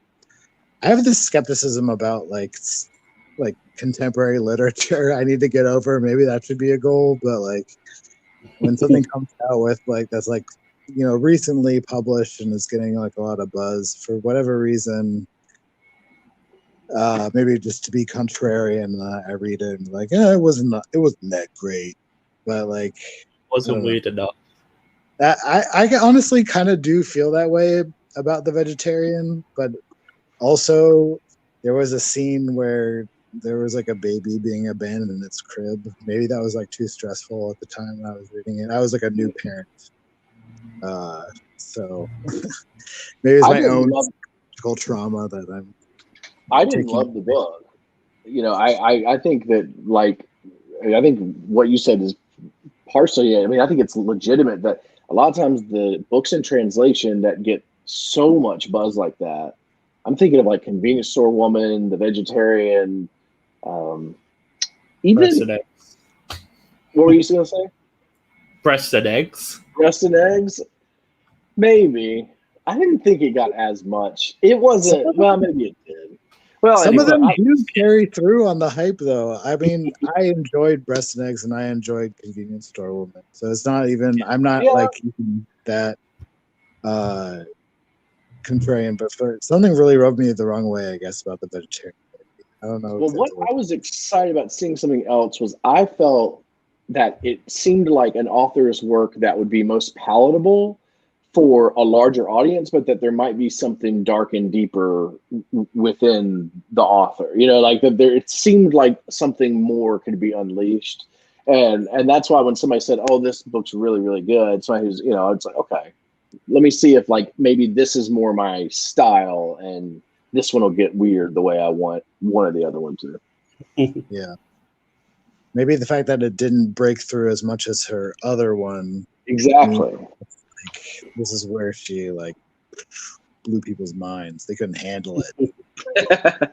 I have this skepticism about like contemporary literature I need to get over. Maybe that should be a goal, but like when something comes out with like that's like recently published and is getting like a lot of buzz for whatever reason, maybe just to be contrarian, I read it and like it wasn't that great, but like wasn't weird enough. I honestly kind of do feel that way about The Vegetarian, but also there was a scene where there was like a baby being abandoned in its crib. Maybe that was like too stressful at the time when I was reading it. I was like a new parent, so maybe it's my own psychological trauma that I'm. I didn't love the book. I think that I think what you said is partially. I mean, I think it's legitimate that a lot of times the books in translation that get so much buzz like that. I'm thinking of like Convenience Store Woman, The Vegetarian, even. Breast and eggs. What were you going to say? Breast and eggs. Breast and eggs. Maybe. I didn't think it got as much. It wasn't. Well, maybe it did. Well, some of them do carry through on the hype, though. I mean, I enjoyed Breast and Eggs, and I enjoyed Convenience Store Woman. So it's not even. I'm not like even that contrarian, but for something really rubbed me the wrong way, I guess, about The Vegetarian. I don't know. Well, what I was excited about seeing something else was I felt that it seemed like an author's work that would be most palatable for a larger audience, but that there might be something dark and deeper within the author. Like that it seemed like something more could be unleashed. And that's why when somebody said, "Oh, this book's really, really good," somebody who's, it's like, okay, let me see if like maybe this is more my style and this one will get weird the way I want one or the other one to. Yeah. Maybe the fact that it didn't break through as much as her other one. Exactly. Like, this is where she like blew people's minds. They couldn't handle it.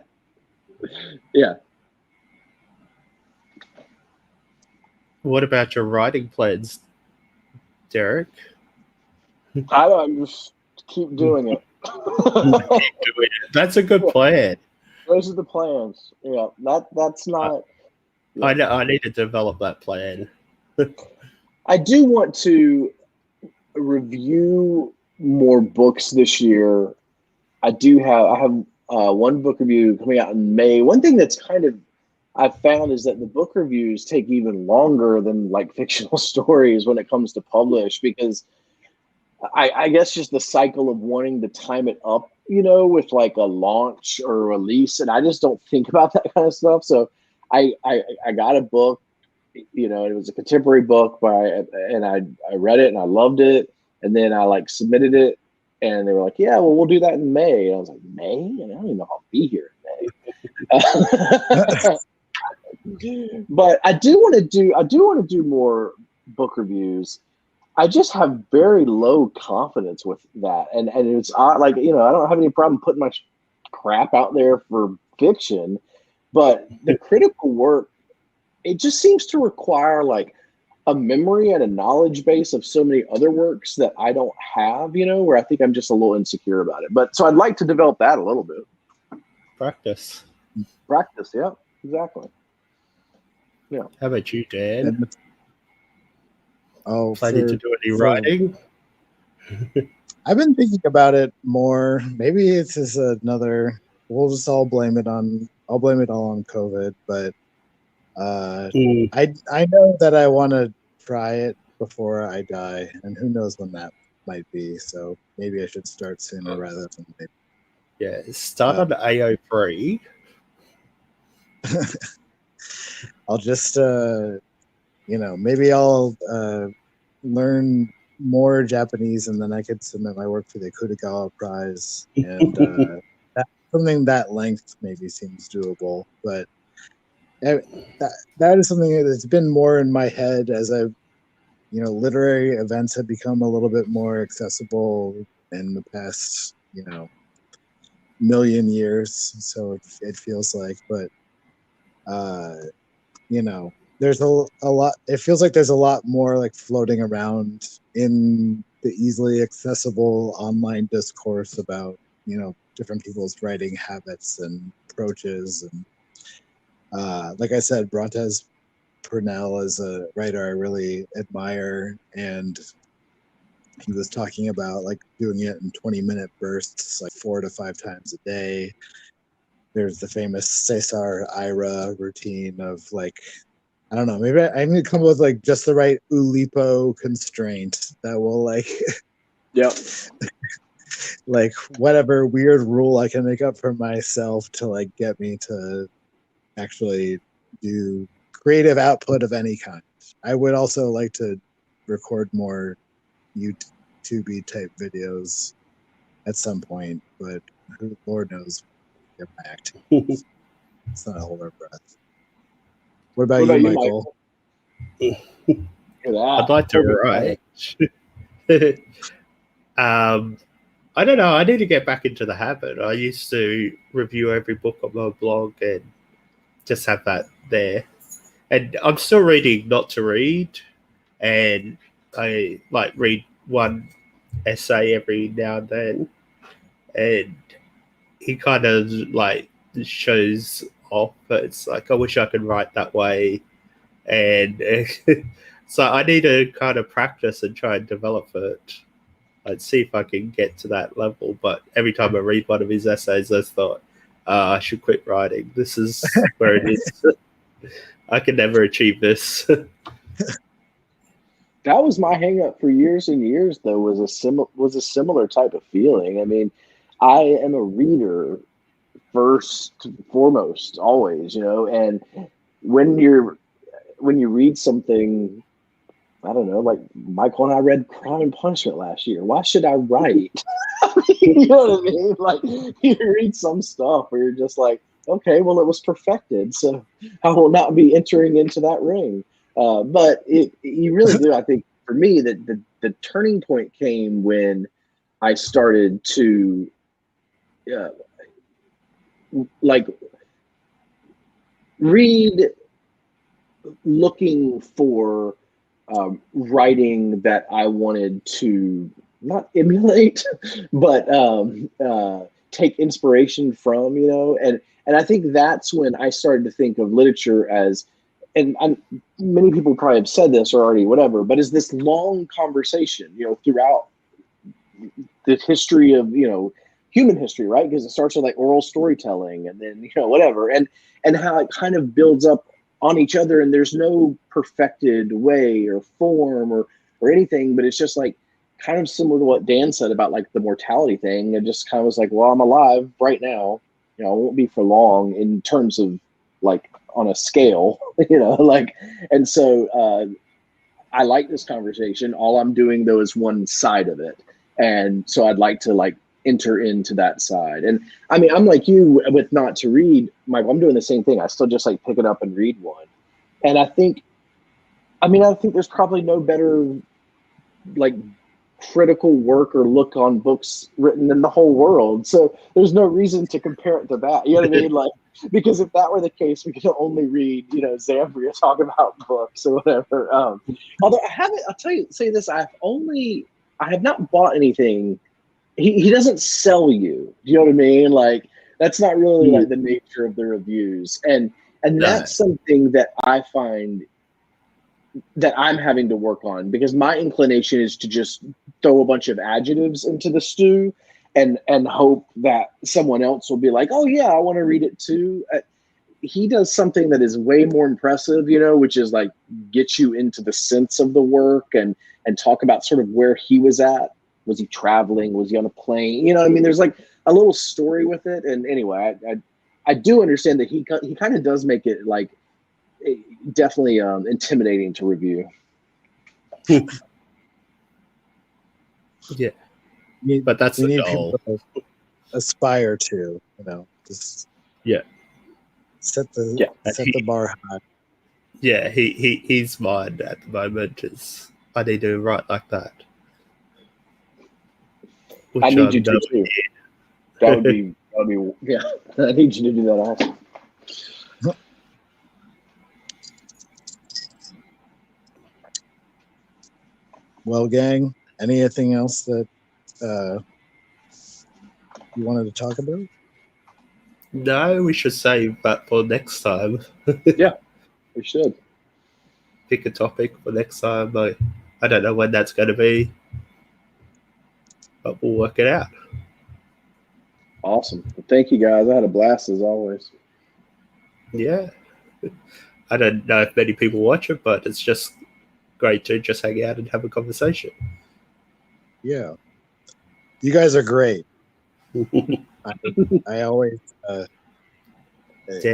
Yeah. What about your writing plans, Derek? I'm just keep doing it. That's a good plan. Those are the plans. Yeah, that's not. I need to develop that plan. I do want to review more books this year. I have one book review coming out in May. One thing that's kind of I've found is that the book reviews take even longer than like fictional stories when it comes to publish, because I guess just the cycle of wanting to time it up, with like a launch or a release, and I just don't think about that kind of stuff. So I got a book, it was a contemporary book and I read it and I loved it, and then I like submitted it, and they were like, "Yeah, well, we'll do that in May." And I was like, "May? And I don't even know how I'll be here in May." But I do want to do more book reviews. I just have very low confidence with that, and it's like I don't have any problem putting my crap out there for fiction, but the critical work, it just seems to require like a memory and a knowledge base of so many other works that I don't have, where I think I'm just a little insecure about it. But so I'd like to develop that a little bit. Practice, yeah, exactly. Yeah. How about you, Dan? Oh, planning to do any writing? I've been thinking about it more. Maybe it's just another. We'll just all blame it on. I'll blame it all on COVID. But I know that I want to try it before I die, and who knows when that might be. So maybe I should start sooner rather than later. Yeah, start on AO3. I'll just maybe I'll learn more Japanese, and then I could submit my work for the Kudogawa Prize. And something that length maybe seems doable, but that is something that's been more in my head as I've, literary events have become a little bit more accessible in the past, million years. So it feels like, but there's a lot. It feels like there's a lot more like floating around in the easily accessible online discourse about different people's writing habits and approaches. And like I said, Brontes Purnell is a writer I really admire, and he was talking about like doing it in 20-minute bursts, like 4 to 5 times a day. There's the famous Cesar Ira routine of like, I don't know, maybe I need to come up with like just the right Oulipo constraint that will like, yep, like whatever weird rule I can make up for myself to like get me to actually do creative output of any kind. I would also like to record more YouTube type videos at some point, but Lord knows get my acting. It's not a hold our breath. What about you, Michael? I'd like to write. I don't know. I need to get back into the habit. I used to review every book on my blog and just have that there. And I'm still reading Not to Read, and I like read one essay every now and then. And he kind of like shows off, but it's like, I wish I could write that way. And so I need to kind of practice and try and develop it. I'd see if I can get to that level. But every time I read one of his essays, I thought, I should quit writing. This is where it is. I can never achieve this. That was my hang up for years and years, though, was a similar type of feeling. I mean, I am a reader first and foremost, always, and when you read something, I don't know, like Michael and I read Crime and Punishment last year. Why should I write? You know what I mean? Like, you read some stuff where you're just like, okay, well, it was perfected, so I will not be entering into that ring. But you really do. I think for me, the turning point came when I started to like read, looking for writing that I wanted to not emulate, but take inspiration from, and I think that's when I started to think of literature as, and many people probably have said this or already, whatever, but is this long conversation, throughout the history of, human history, right? Because it starts with like oral storytelling and then, whatever, and how it kind of builds up on each other, and there's no perfected way or form or anything, but it's just like kind of similar to what Dan said about like the mortality thing. It just kind of was like, well, I'm alive right now, I won't be for long in terms of like on a scale, like, and so I like this conversation. All I'm doing though is one side of it, and so I'd like to like enter into that side. And I mean, I'm like you with Not to Read, Michael. I'm doing the same thing. I still just like pick it up and read one, and I think there's probably no better like critical work or look on books written in the whole world. So there's no reason to compare it to that. You know what I mean? Like, because if that were the case, we could only read, Zambria talk about books or whatever. Although say this, I have not bought anything. He doesn't sell you. Do you know what I mean? Like, that's not really like the nature of the reviews. And that's something that I find that I'm having to work on, because my inclination is to just throw a bunch of adjectives into the stew and hope that someone else will be like, oh yeah, I want to read it too. He does something that is way more impressive, which is like get you into the sense of the work and talk about sort of where he was at. Was he traveling? Was he on a plane? You know what I mean? There's like a little story with it. And anyway, I do understand that he kind of does make it like definitely intimidating to review. Yeah, We but that's the need goal. people to aspire to, just set the bar high. Yeah, his mind at the moment is I need to write like that. I need you to too. That would be yeah. I need you to do that also. Well, gang, anything else that you wanted to talk about? No, we should save that for next time. Yeah, we should. Pick a topic for next time. I don't know when that's going to be, but we'll work it out. Awesome. Well, thank you, guys. I had a blast as always. Yeah. I don't know if many people watch it, but it's just great to just hang out and have a conversation. Yeah. You guys are great. I always... Dan,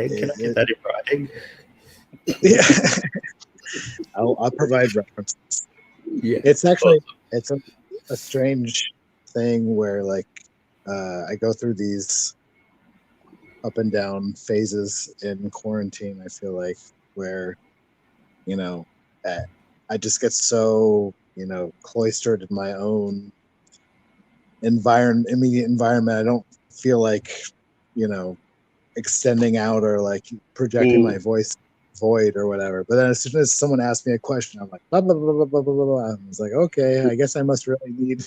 can I get that in writing? Yeah. I'll provide references. Yeah. It's actually it's a strange thing where I go through these up and down phases in quarantine. I feel like where I just get so cloistered in my own immediate environment. I don't feel like extending out or projecting my voice void or whatever. But then as soon as someone asks me a question, I'm like blah blah blah blah blah blah blah. I was like, okay, I guess I must really need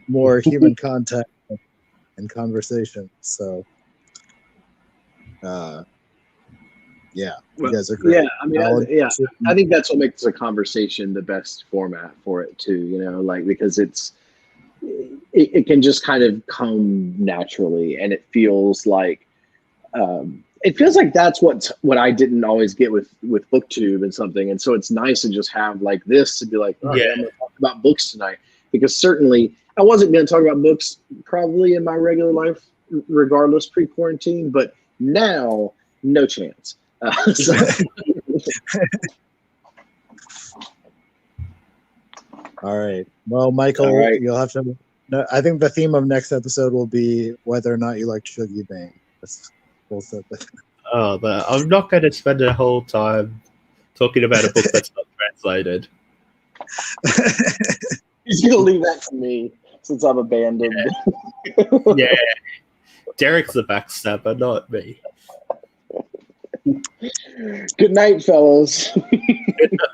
more human contact and conversation. So yeah, you guys are great. Yeah, I mean, I think that's what makes a conversation the best format for it too. Because it can just kind of come naturally, and it feels like that's what I didn't always get with BookTube and something. And so it's nice to just have this to be like, I'm going to talk about books tonight, because certainly I wasn't going to talk about books probably in my regular life, regardless pre-quarantine, but now no chance. All right. Well, Michael, you'll have to. I think the theme of next episode will be whether or not you like Shuggy Bang. Oh, but I'm not going to spend the whole time talking about a book that's not translated. He's going to leave that to me since I'm abandoned. Yeah. Derek's the backstabber, not me. Good night, fellas. Good night.